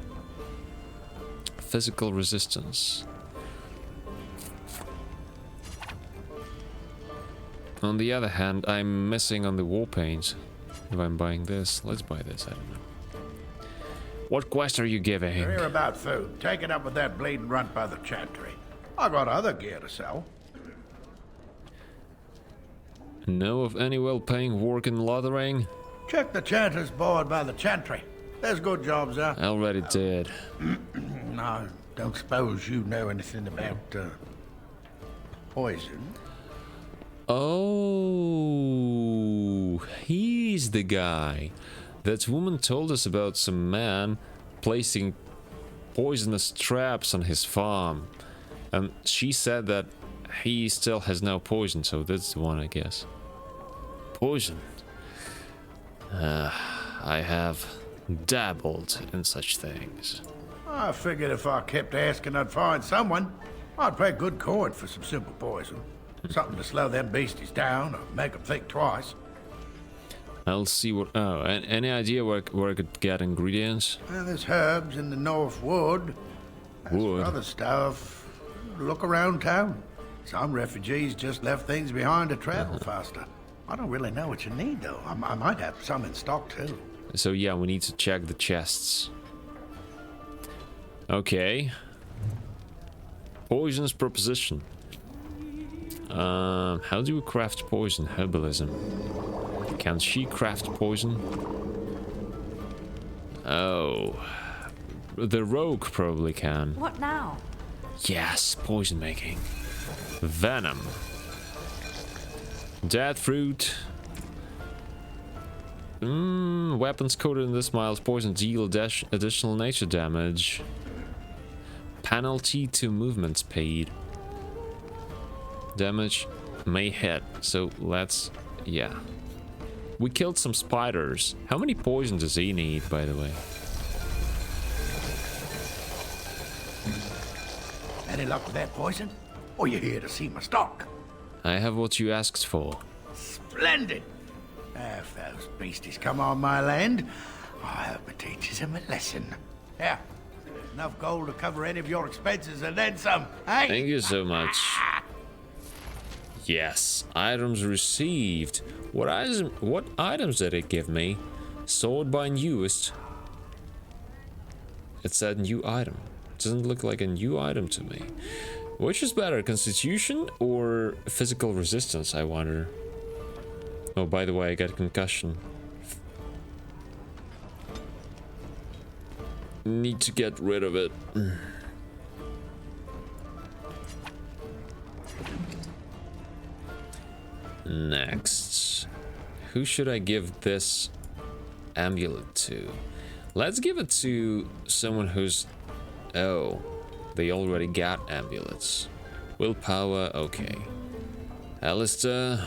Physical resistance. On the other hand, I'm missing on the war paint. If I'm buying this, let's buy this, I don't know. What quest are you giving? You're here about food. Take it up with that bleeding runt by the chantry. I got other gear to sell. Know of any well-paying work in Lothering? Check the chanter's board by the chantry. There's good jobs there. I already did. No, don't suppose you know anything about poison? Oh, he's the guy. That woman told us about some man placing poisonous traps on his farm. And she said that he still has no poison, so that's the one, I guess. Poison. I have dabbled in such things. I figured if I kept asking, I'd find someone. I'd pay good coin for some simple poison. Something to slow them beasties down or make them think twice. I'll see what... Oh, any idea where I could get ingredients? Well, there's herbs in the North Wood. Wood? Other stuff. Look around town. Some refugees just left things behind to travel faster. I don't really know what you need, though. I might have some in stock, too. So, yeah, we need to check the chests. Okay. Poisonous proposition. How do we craft poison? Herbalism. Can she craft poison? Oh. The rogue probably can. What now? Yes, poison making. Venom. Dead fruit. Weapons coated in this mild poison deal additional nature damage. Penalty to movement speed. Damage may hit. So let's... yeah. We killed some spiders. How many poison does he need, by the way? Any luck with that poison? Or you here to see my stock? I have what you asked for. Splendid! If those beasties come on my land, I hope it teaches them a lesson. Yeah, enough gold to cover any of your expenses and then some, hey? Thank you so much. Yes, items received. What items did it give me? Sold by newest. It said new item. Doesn't look like a new item to me. Which is better, constitution or physical resistance, I wonder? Oh, by the way, I got a concussion. Need to get rid of it. Next. Who should I give this amulet to? Let's give it to someone who's... oh, they already got amulets. Willpower, okay. Alistair,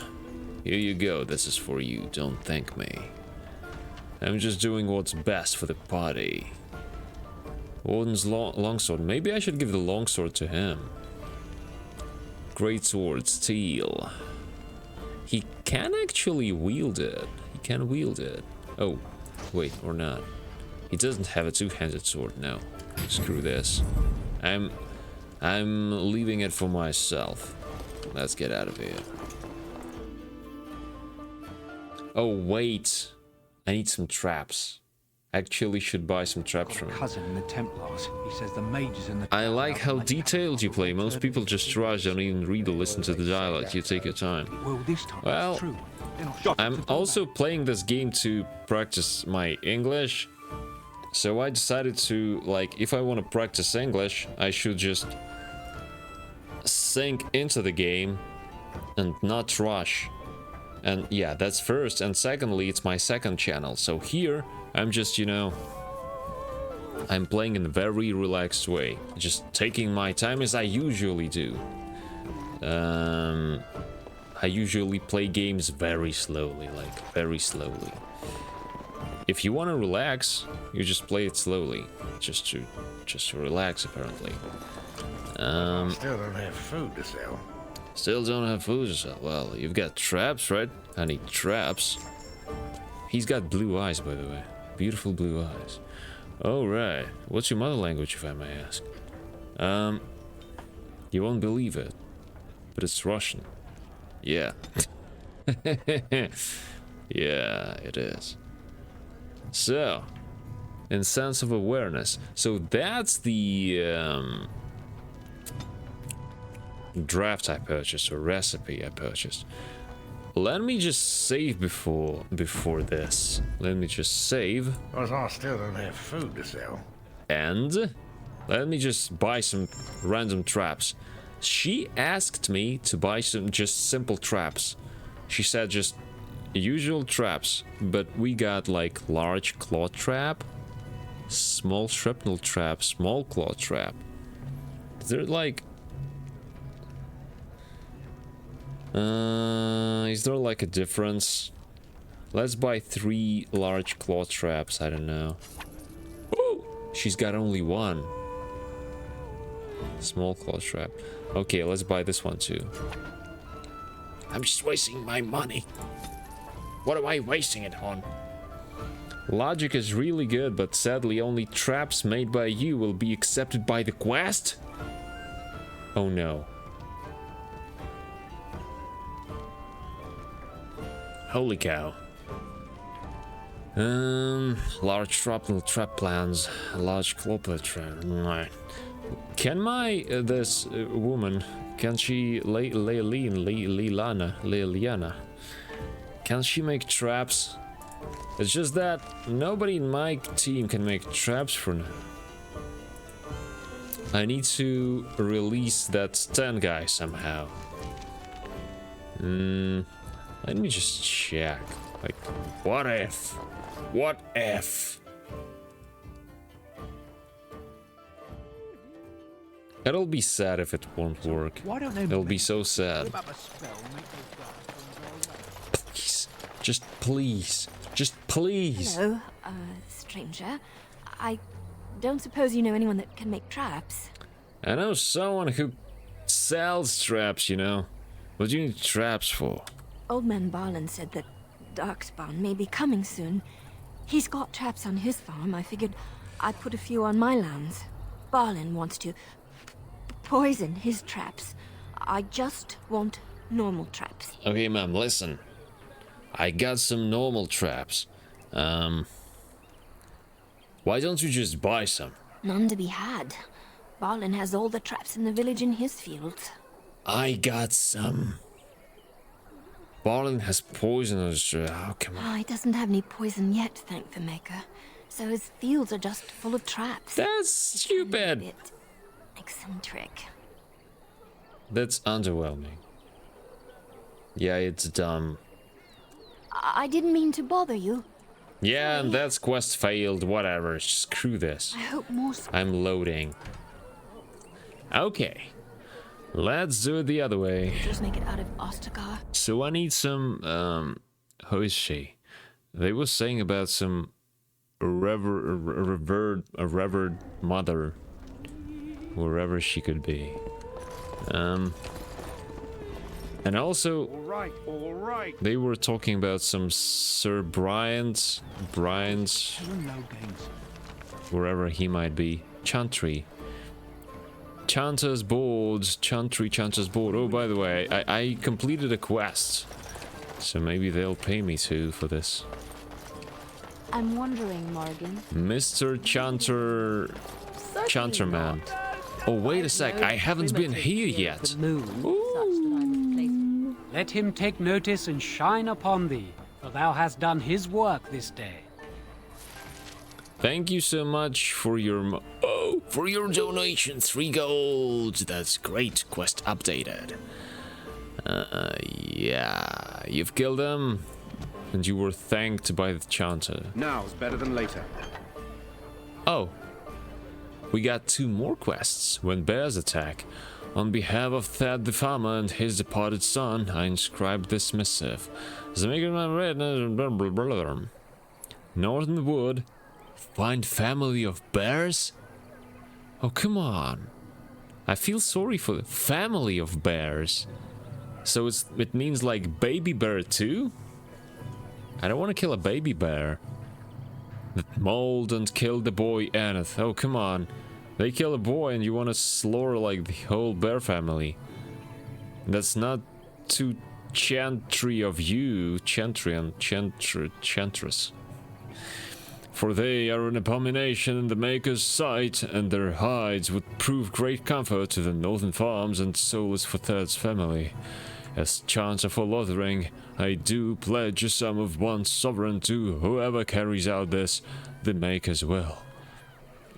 here you go. This is for you. Don't thank me. I'm just doing what's best for the party. Warden's longsword. Maybe I should give the longsword to him. Great sword, steel. He can actually wield it. He can wield it. Oh, wait, or not. He doesn't have a two-handed sword. No, screw this. I'm leaving it for myself. Let's get out of here. Oh wait, I need some traps. Actually, should buy some traps from him. Cousin in the Templars. He says the mages in the... I like how detailed you play. Most people just rush, don't even read or listen to the dialogue. You take your time. Well, I'm also playing this game to practice my English. So I decided to, like, if I want to practice English, I should just sink into the game and not rush. And yeah, that's first. And secondly, it's my second channel. So here, I'm just, you know, I'm playing in a very relaxed way. Just taking my time as I usually do. I usually play games very slowly, like, very slowly. If you want to relax, you just play it slowly. Just to relax, apparently. Still don't have food to sell. Still don't have food to sell. Well, you've got traps, right? I need traps. He's got blue eyes, by the way. Beautiful blue eyes. Alright. What's your mother language, if I may ask? You won't believe it, but it's Russian. Yeah. Yeah, it is. So, in sense of awareness. So that's the draft I purchased, or recipe I purchased. Let me just save before this. Let me just save. Because I still don't have food to sell. And let me just buy some random traps. She asked me to buy some just simple traps. She said just usual traps, but we got like large claw trap, small shrapnel trap, small claw trap. They're like is there like a difference? Let's buy 3 large claw traps. I don't know. Ooh, she's got only 1 small claw trap. Okay, let's buy this one too. I'm just wasting my money. What am I wasting it on? Logic is really good, but sadly only traps made by you will be accepted by the quest? Oh no. Holy cow. Large shrapnel trap plans, large clopper trap. Can my this woman, can she Liliana, can she make traps? It's just that nobody in my team can make traps for now. I need to release that Stan guy somehow. Let me just check. Like, what if? What if? It'll be sad if it won't work. It'll be so sad. Please. Just please. Just please. Hello, stranger. I don't suppose you know anyone that can make traps? I know someone who sells traps, you know. What do you need traps for? Old man Barlin said that Darkspawn may be coming soon. He's got traps on his farm. I figured I'd put a few on my lands. Barlin wants to poison his traps. I just want normal traps. Okay, ma'am, listen. I got some normal traps. Why don't you just buy some? None to be had. Barlin has all the traps in the village in his fields. I got some. Barlin has poisonous. Oh, come on. Oh, he doesn't have any poison yet, thank the Maker. So his fields are just full of traps. That's stupid. A bit eccentric. That's underwhelming. Yeah, it's dumb. I didn't mean to bother you. Yeah, and that's quest failed. Whatever. Screw this. I hope more. I'm loading. Okay. Let's do it the other way. Just make it out of Ostagar. So I need some, who is she? They were saying about some revered mother, wherever she could be. And also, all right. They were talking about some Sir Bryant's, wherever he might be, Chantry. Chanter's board, Chanter's board. Oh, by the way, I completed a quest, so maybe they'll pay me too for this. I'm wondering, Morgan. Mr. Chanterman. Oh, wait a sec, I haven't been here yet. Let him take notice and shine upon thee, for thou hast done his work this day. Thank you so much for your donation, 3 gold. That's great. Quest updated. Yeah, you've killed them, and you were thanked by the chanter. Now's better than later. Oh, we got 2 more quests. When bears attack, on behalf of Thad the farmer and his departed son, I inscribed this missive. Northern Wood. Find family of bears? Oh, come on. I feel sorry for the family of bears. So it means like baby bear too? I don't want to kill a baby bear. Mold and kill the boy Aneth. Oh, come on. They kill a boy and you want to slaughter like the whole bear family. That's not too chantry of you, chantress. For they are an abomination in the Maker's sight, and their hides would prove great comfort to the northern farms and souls for Third's family. As Chanter for Lothering, I do pledge a sum of 1 sovereign to whoever carries out this, the Maker's will.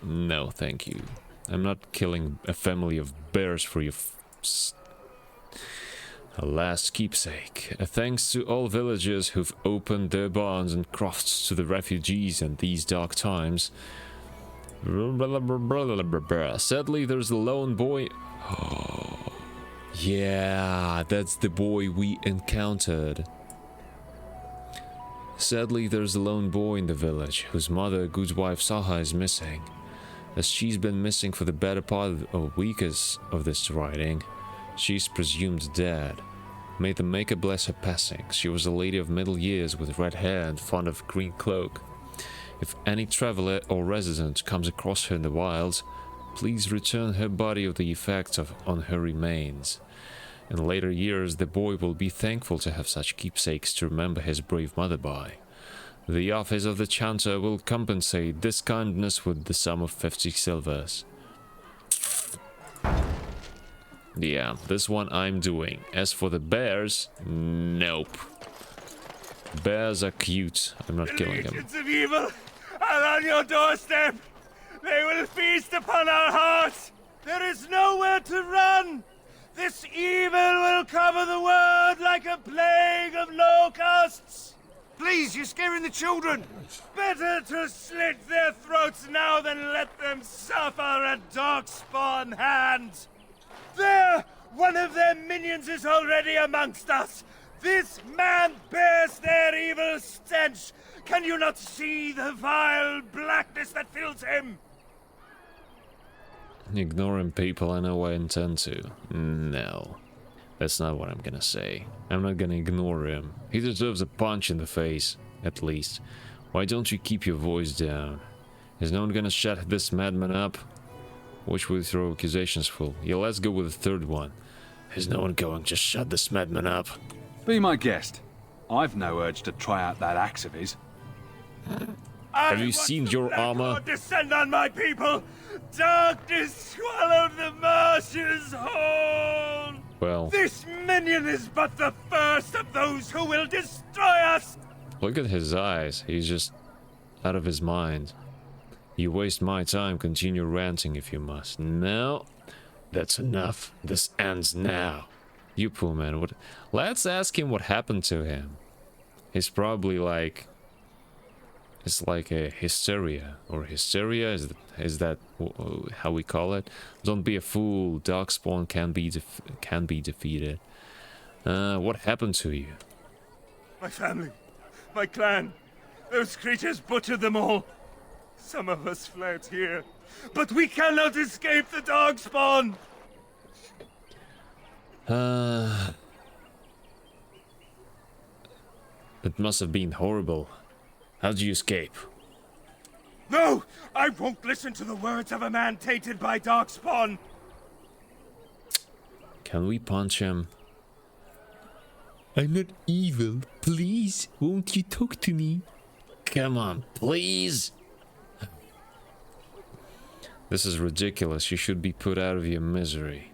No, thank you. I'm not killing a family of bears for your a last keepsake. A thanks to all villagers who've opened their barns and crofts to the refugees in these dark times. Sadly, there's a lone boy. Yeah, that's the boy we encountered. Sadly, there's a lone boy in the village whose mother, Goodwife Saha, is missing. As she's been missing for the better part of a week as of this writing, she's presumed dead. May the Maker bless her passing. She was a lady of middle years with red hair and fond of green cloak. If any traveler or resident comes across her in the wilds, please return her body of the effects on her remains. In later years, the boy will be thankful to have such keepsakes to remember his brave mother by. The office of the chanter will compensate this kindness with the sum of 50 silvers. Yeah, this one I'm doing. As for the bears, nope. Bears are cute. I'm not killing them. Legions of evil are on your doorstep. They will feast upon our hearts. There is nowhere to run. This evil will cover the world like a plague of locusts. Please, you're scaring the children. Better to slit their throats now than let them suffer at Darkspawn hands. There! One of their minions is already amongst us. This man bears their evil stench. Can you not see the vile blackness that fills him? Ignore him, people. I know I intend to. No. That's not what I'm gonna say. I'm not gonna ignore him. He deserves a punch in the face, at least. Why don't you keep your voice down? Is no one gonna shut this madman up? Which will throw accusations full? Yeah, let's go with the third one. Is no one going to shut this madman up? Be my guest. I've no urge to try out that axe of his. Have you seen your armor? Descend on my people! Darkness swallowed the marshes whole! Well, this minion is but the first of those who will destroy us! Look at his eyes. He's just out of his mind. You waste my time, continue ranting if you must. No, that's enough. This ends now. You poor man, what? Let's ask him what happened to him. He's probably like... It's like a hysteria. Or hysteria? Is that how we call it? Don't be a fool. Darkspawn can be defeated. What happened to you? My family. My clan. Those creatures butchered them all. Some of us fled here, but we cannot escape the Darkspawn! It must have been horrible. How'd you escape? No! I won't listen to the words of a man tainted by Darkspawn! Can we punch him? I'm not evil. Please, won't you talk to me? Come on, please! This is ridiculous. You should be put out of your misery.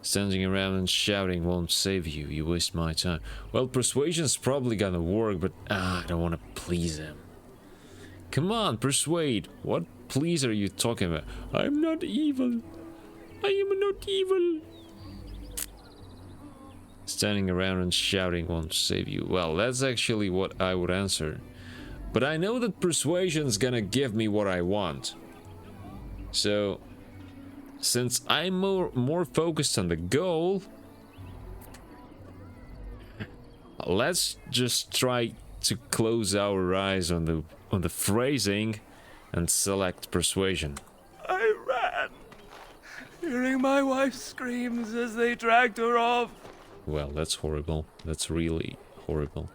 Standing around and shouting won't save you. You waste my time. Well, persuasion's probably gonna work, but I don't want to please him. Come on, persuade. What please are you talking about? I'm not evil. I am not evil. Standing around and shouting won't save you. Well, that's actually what I would answer. But I know that persuasion's gonna give me what I want. So, since I'm more focused on the goal, let's just try to close our eyes on the phrasing and select persuasion. I ran, hearing my wife's screams as they dragged her off. Well, that's horrible. That's really horrible.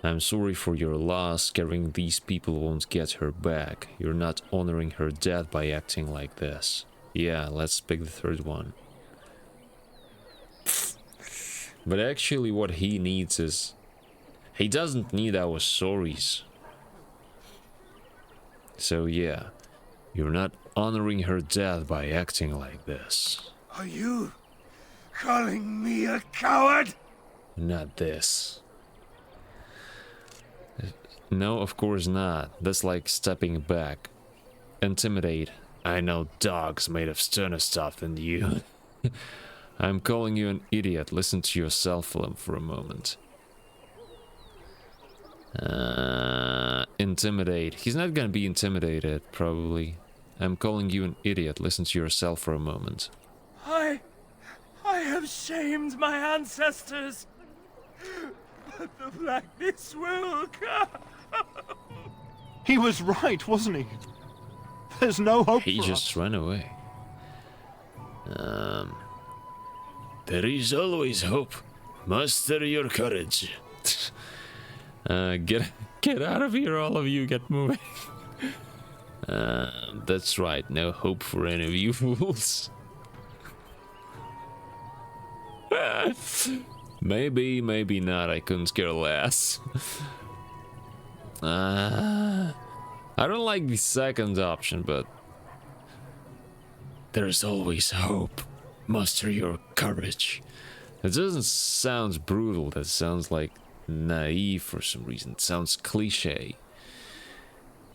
I'm sorry for your loss. Scaring these people won't get her back. You're not honoring her death by acting like this. Yeah, let's pick the third one. But actually what he needs is... He doesn't need our stories. So yeah, you're not honoring her death by acting like this. Are you calling me a coward? Not this. No, of course not. That's like stepping back. Intimidate. I know dogs made of sterner stuff than you. I'm calling you an idiot. Listen to yourself for a moment. Intimidate. He's not gonna be intimidated, probably. I'm calling you an idiot. Listen to yourself for a moment. I have shamed my ancestors. But the blackness will come. He was right, wasn't he? There's no hope He for just us. ran away. There is always hope. Muster your courage. Get out of here, all of you. Get moving. That's right. No hope for any of you fools. Maybe, maybe not. I couldn't care less. I don't like the second option, but There's always hope. Muster your courage. it doesn't sound brutal. That sounds like naive for some reason. It sounds cliche.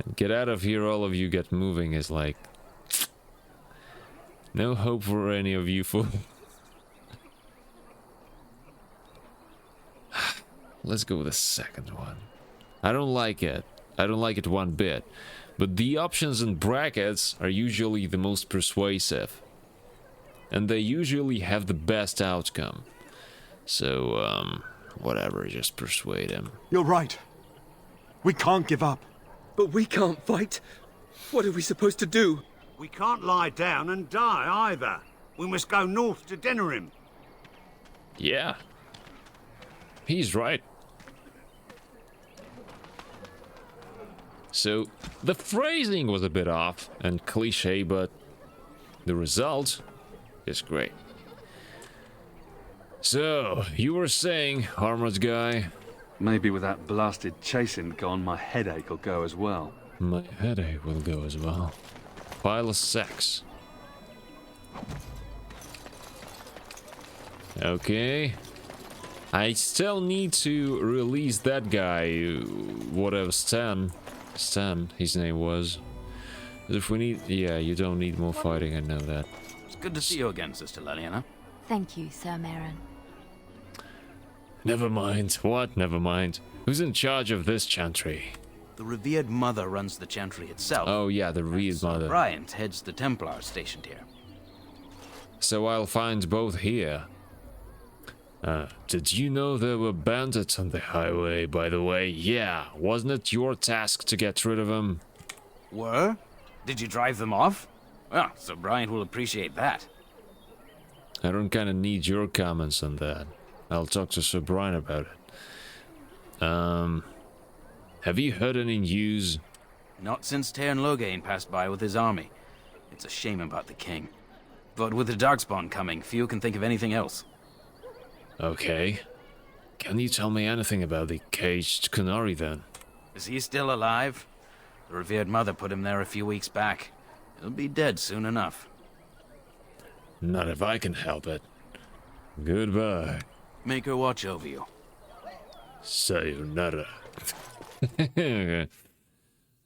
And get out of here, all of you. Get moving is like no hope for any of you fools. Let's go with the second one. I don't like it. I don't like it one bit. But the options in brackets are usually the most persuasive. And they usually have the best outcome. So, whatever, just persuade him. You're right. We can't give up. But we can't fight. What are we supposed to do? We can't lie down and die either. We must go north to Denerim. Yeah. He's right. So, the phrasing was a bit off and cliche, but the result is great. So, you were saying, armored guy? Maybe with that blasted chasing gone, my headache will go as well. My headache will go as well. Pile of sex. Okay. I still need to release that guy, whatever, Stan, his name was. If we need... Yeah, you don't need more fighting, I know that. It's good to see you again, Sister Leliana. Thank you, Sir Merrin. Never mind. What? Never mind. Who's in charge of this chantry? The revered mother runs the chantry itself. Oh yeah, the revered mother. Bryant heads the Templars stationed here. So I'll find both here. Did you know there were bandits on the highway, by the way? Yeah, wasn't it your task to get rid of them? Were? Did you drive them off? Well, Sir Bryant will appreciate that. I don't kinda need your comments on that. I'll talk to Sir Brian about it. Have you heard any news? Not since Tairn Loghain passed by with his army. It's a shame about the king. But with the Darkspawn coming, few can think of anything else. Okay. Can you tell me anything about the caged Kunari then? Is he still alive? The revered mother put him there a few weeks back. He'll be dead soon enough. Not if I can help it. Goodbye. Make her watch over you. Sayonara.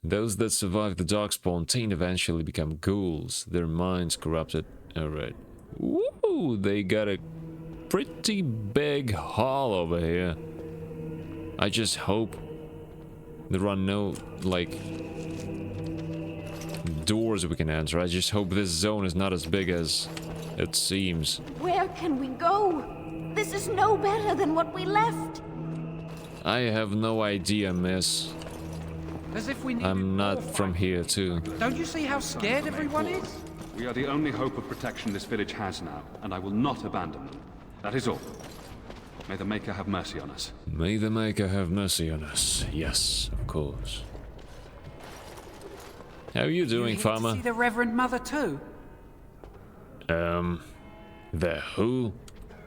Those that survive the Darkspawn Teen eventually become ghouls, their minds corrupted. Alright. Woo! They got a pretty big hall over here. I just hope there are no, like, doors we can enter. I just hope this zone is not as big as it seems. Where can we go? This is no better than what we left. I have no idea, miss. As if we needed I'm not from here, too. Don't you see how scared everyone is? We are the only hope of protection this village has now, and I will not abandon them. That is all. May the Maker have mercy on us. May the Maker have mercy on us. Yes, of course. How are you doing, To farmer? see the Reverend Mother too? The who?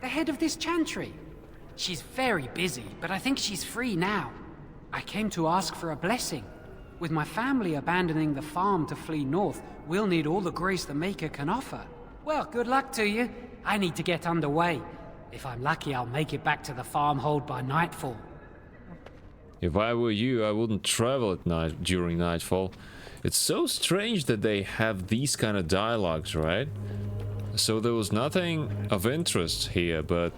The head of this chantry. She's very busy, but I think she's free now. I came to ask for a blessing. With my family abandoning the farm to flee north, we'll need all the grace the Maker can offer. Well, good luck to you. I need to get underway. If I'm lucky, I'll make it back to the farmhold by nightfall. If I were you, I wouldn't travel at night during nightfall. It's so strange that they have these kind of dialogues, right? So there was nothing of interest here, but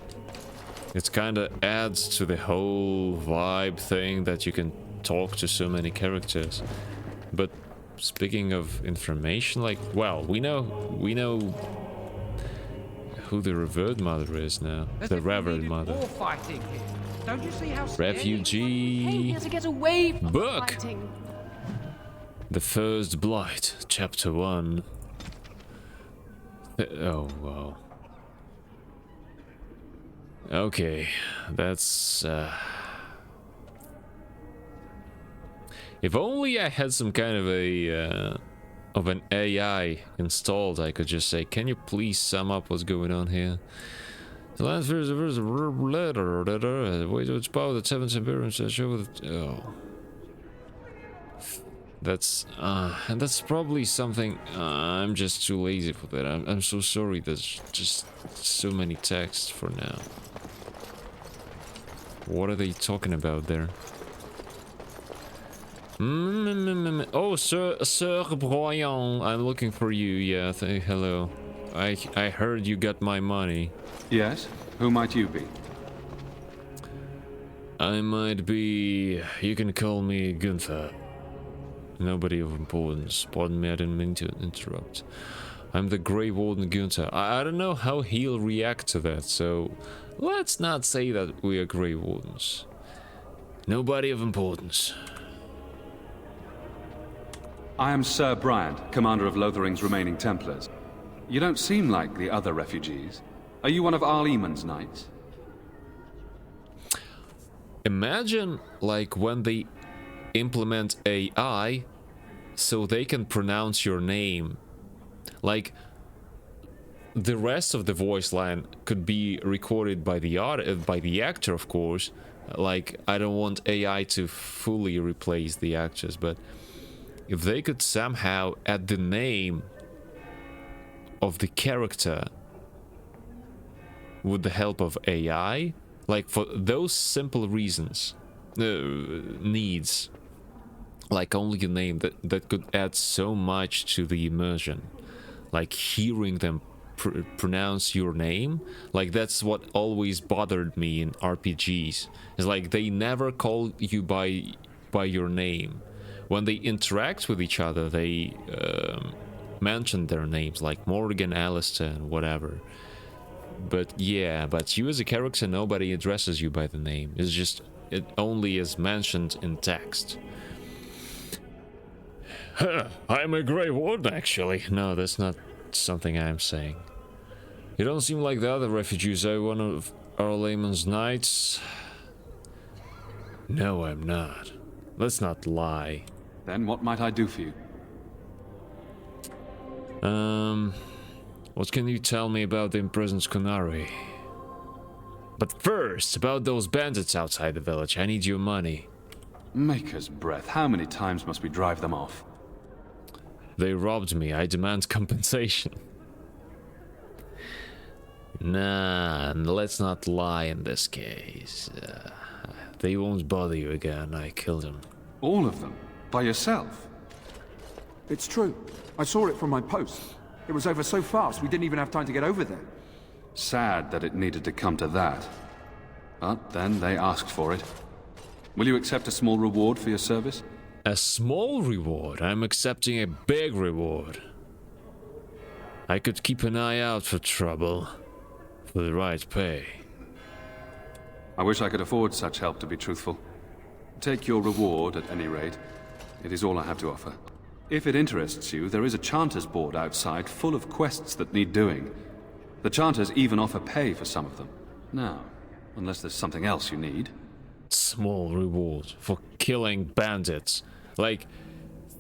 it kind of adds to the whole vibe thing that you can talk to so many characters. But speaking of information, like, well, we know who the Revered Mother is now. The Revered Mother. Don't you see how Refugee Here to get away from book. fighting. The First Blight, Chapter 1. Oh, wow. Okay, that's... If only I had some kind of a... of an AI installed, I could just say, can you please sum up what's going on here? The last verse of letter, wait, it's power the seventh appearance show with... Oh. That's and that's probably something I'm just too lazy for that. I'm so sorry. There's just so many texts for now. What are they talking about there? Oh, Sir Broyan, I'm looking for you. Yeah, hello. I heard you got my money. Yes? Who might you be? I might be... You can call me Gunther. Nobody of importance. Pardon me, I didn't mean to interrupt. I'm the Grey Warden Gunther. I don't know how he'll react to that, so let's not say that we are Grey Wardens. Nobody of importance. I am Sir Bryant, commander of Lothering's remaining Templars. You don't seem like the other refugees. Are you one of Arl Eamon's knights? Imagine, like, when they implement AI so they can pronounce your name. Like, the rest of the voice line could be recorded by the actor, of course. Like, I don't want AI to fully replace the actors, but if they could somehow add the name of the character with the help of AI, like for those simple reasons, needs, like only a name that could add so much to the immersion, like hearing them pronounce your name. Like, that's what always bothered me in RPGs. It's like they never call you by your name. When they interact with each other, they mention their names, like Morgan, Alistair, and whatever. But yeah, but you as a character, nobody addresses you by the name. It's just, it only is mentioned in text. I'm a Grey Warden, actually. No, that's not something I'm saying. You don't seem like the other refugees. Are you one of Arl Eamon's knights? No, I'm not. Let's not lie. Then what might I do for you? What can you tell me about the imprisoned Skunari? But first, about those bandits outside the village. I need your money. Maker's breath. How many times must we drive them off? They robbed me. I demand compensation. Nah, let's not lie in this case. They won't bother you again. I killed them. All of them? By yourself? It's true. I saw it from my post. It was over so fast, we didn't even have time to get over there. Sad that it needed to come to that. But then they asked for it. Will you accept a small reward for your service? A small reward? I'm accepting a big reward. I could keep an eye out for trouble. For the right pay. I wish I could afford such help, to be truthful. Take your reward, at any rate. It is all I have to offer. If it interests you, there is a Chanters board outside full of quests that need doing. The Chanters even offer pay for some of them. Now, unless there's something else you need. Small reward for killing bandits. Like,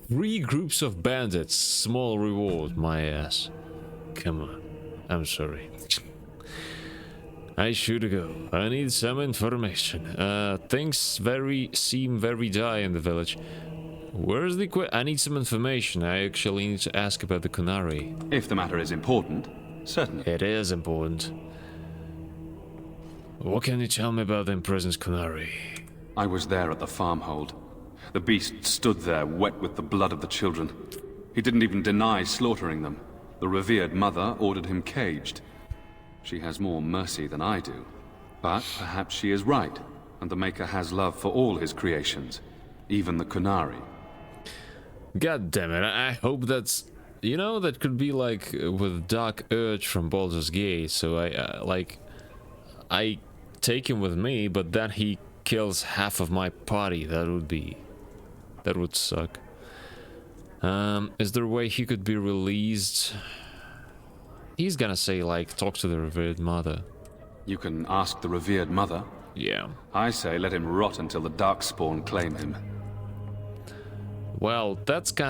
3 groups of bandits. Small reward, my ass. Come on. I'm sorry. I should go. I need some information. Things seem very dire in the village. Where's the I need some information. I actually need to ask about the Kunari. If the matter is important, certainly. It is important. What can you tell me about the imprisoned Kunari? I was there at the farmhold. The beast stood there, wet with the blood of the children. He didn't even deny slaughtering them. The revered mother ordered him caged. She has more mercy than I do. But perhaps she is right, and the Maker has love for all his creations, even the Kunari. God damn it, I hope that's... You know, that could be like with Dark Urge from Baldur's Gate, so I take him with me, but then he kills half of my party. That would suck. Is there a way he could be released? He's gonna say, like, talk to the revered mother. You can ask the revered mother. Yeah. I say let him rot until the Darkspawn claim him. Well, that's a,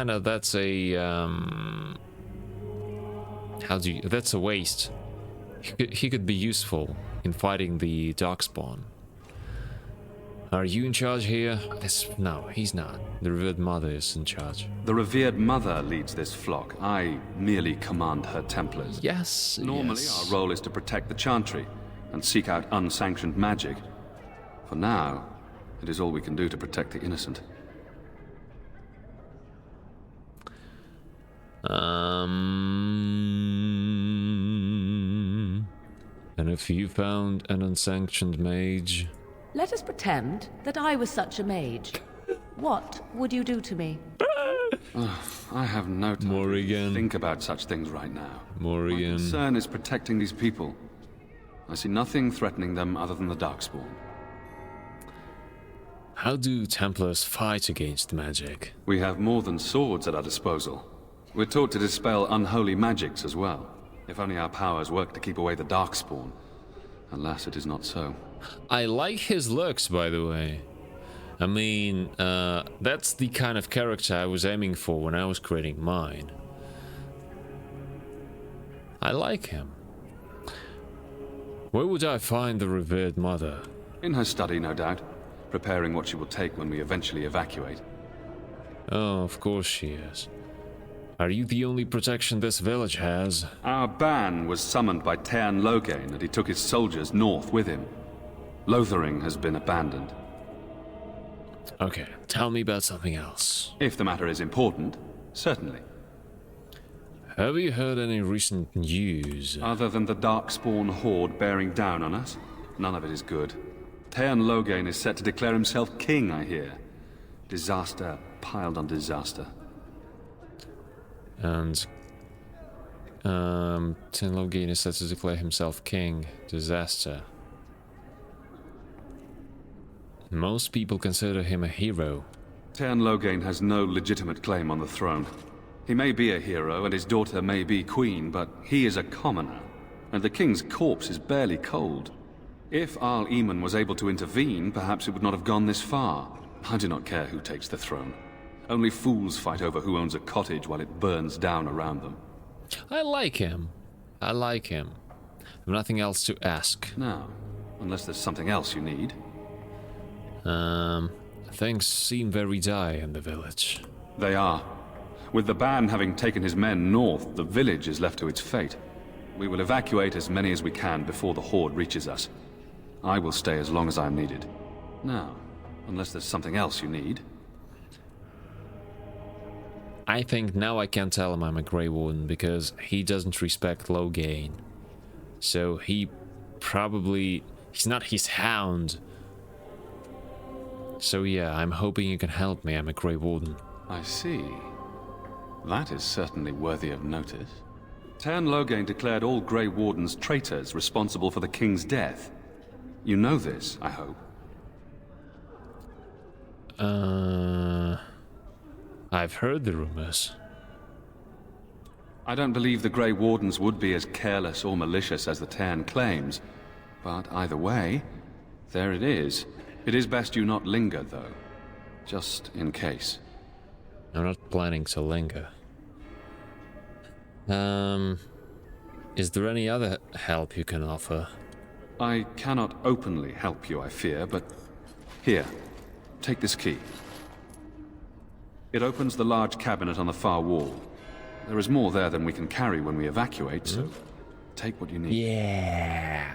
that's a waste. He could be useful in fighting the Darkspawn. Are you in charge here? No, he's not. The revered mother is in charge. The revered mother leads this flock. I merely command her Templars. Yes, Normally, yes. Our role is to protect the Chantry and seek out unsanctioned magic. For now, it is all we can do to protect the innocent. And if you found an unsanctioned mage... Let us pretend that I was such a mage. What would you do to me? I have no time to think about such things right now. Morrigan. My concern is protecting these people. I see nothing threatening them other than the Darkspawn. How do Templars fight against magic? We have more than swords at our disposal. We're taught to dispel unholy magics as well. If only our powers work to keep away the Darkspawn. Alas, it is not so. I like his looks, by the way. I mean, that's the kind of character I was aiming for when I was creating mine. I like him. Where would I find the revered mother? In her study, no doubt. Preparing what she will take when we eventually evacuate. Oh, of course she is. Are you the only protection this village has? Our ban was summoned by Tearn Loghain, and he took his soldiers north with him. Lothering has been abandoned. Okay, tell me about something else. If the matter is important, certainly. Have you heard any recent news? Other than the Darkspawn horde bearing down on us? None of it is good. Tearn Loghain is set to declare himself king, I hear. Disaster piled on disaster. And Tearn Loghain is set to declare himself king. Disaster. Most people consider him a hero. Tearn Loghain has no legitimate claim on the throne. He may be a hero and his daughter may be queen, but he is a commoner, and the king's corpse is barely cold. If Arl Eamon was able to intervene, perhaps it would not have gone this far. I do not care who takes the throne. Only fools fight over who owns a cottage while it burns down around them. I like him. I like him. I've nothing else to ask. No, unless there's something else you need. Things seem very dire in the village. They are. With the ban having taken his men north, the village is left to its fate. We will evacuate as many as we can before the horde reaches us. I will stay as long as I am needed. Now, unless there's something else you need. I think now I can tell him I'm a Grey Warden because he doesn't respect Loghain. So he's not his hound. So yeah, I'm hoping you can help me. I'm a Grey Warden. I see. That is certainly worthy of notice. Tearn Loghain declared all Grey Wardens traitors responsible for the king's death. You know this, I hope. I've heard the rumors. I don't believe the Grey Wardens would be as careless or malicious as the Tearn claims. But either way, there it is. It is best you not linger, though. Just in case. I'm not planning to linger. Is there any other help you can offer? I cannot openly help you, I fear, but here, take this key. It opens the large cabinet on the far wall. There is more there than we can carry when we evacuate, so take what you need. Yeah.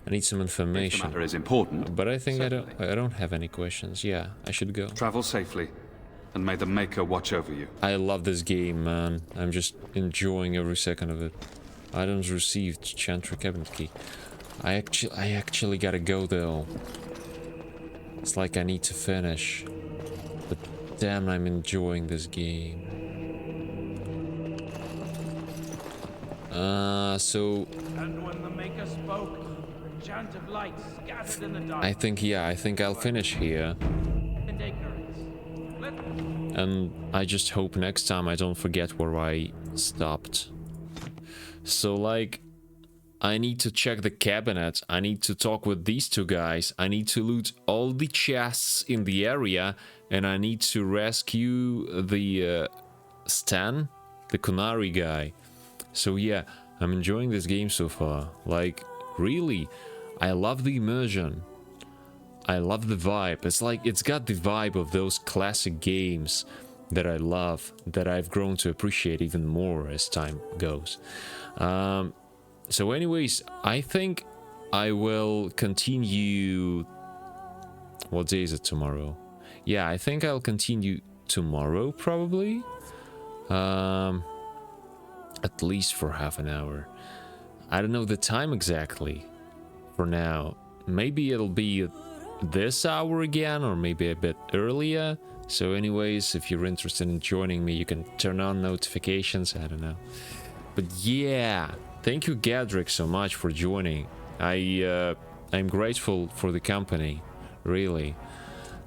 I need some information. If the matter is important, but I think I don't have any questions. Yeah, I should go. Travel safely, and may the Maker watch over you. I love this game, man. I'm just enjoying every second of it. Items received, Chantry cabinet key. I actually gotta go though. It's like I need to finish. But damn, I'm enjoying this game. So And when the Maker spoke, the chant of light scattered in the dark. I think I'll finish here. And ignorance. And I just hope next time I don't forget where I stopped. So like, I need to check the cabinet, I need to talk with these two guys, I need to loot all the chests in the area, and I need to rescue the Stan, the Kunari guy. So yeah, I'm enjoying this game so far. Like, really, I love the immersion. I love the vibe. It's like, it's got the vibe of those classic games that I love, that I've grown to appreciate even more as time goes. So anyways, I think I will continue... What day is it tomorrow? Yeah, I think I'll continue tomorrow, probably. At least for half an hour. I don't know the time exactly for now. Maybe it'll be this hour again, or maybe a bit earlier. So anyways, if you're interested in joining me, you can turn on notifications, I don't know. But yeah, thank you Gadrick so much for joining. I'm grateful for the company, really.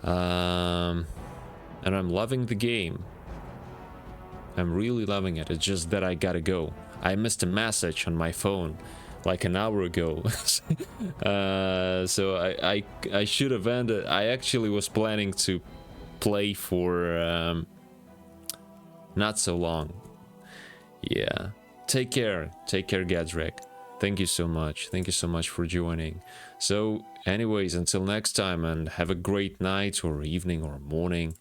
And I'm loving the game. I'm really loving it. It's just that I gotta go. I missed a message on my phone like an hour ago. So I should have ended. I actually was planning to play for not so long. Yeah. Take care, Gadrick. Thank you so much. Thank you so much for joining. So anyways, until next time, and have a great night or evening or morning.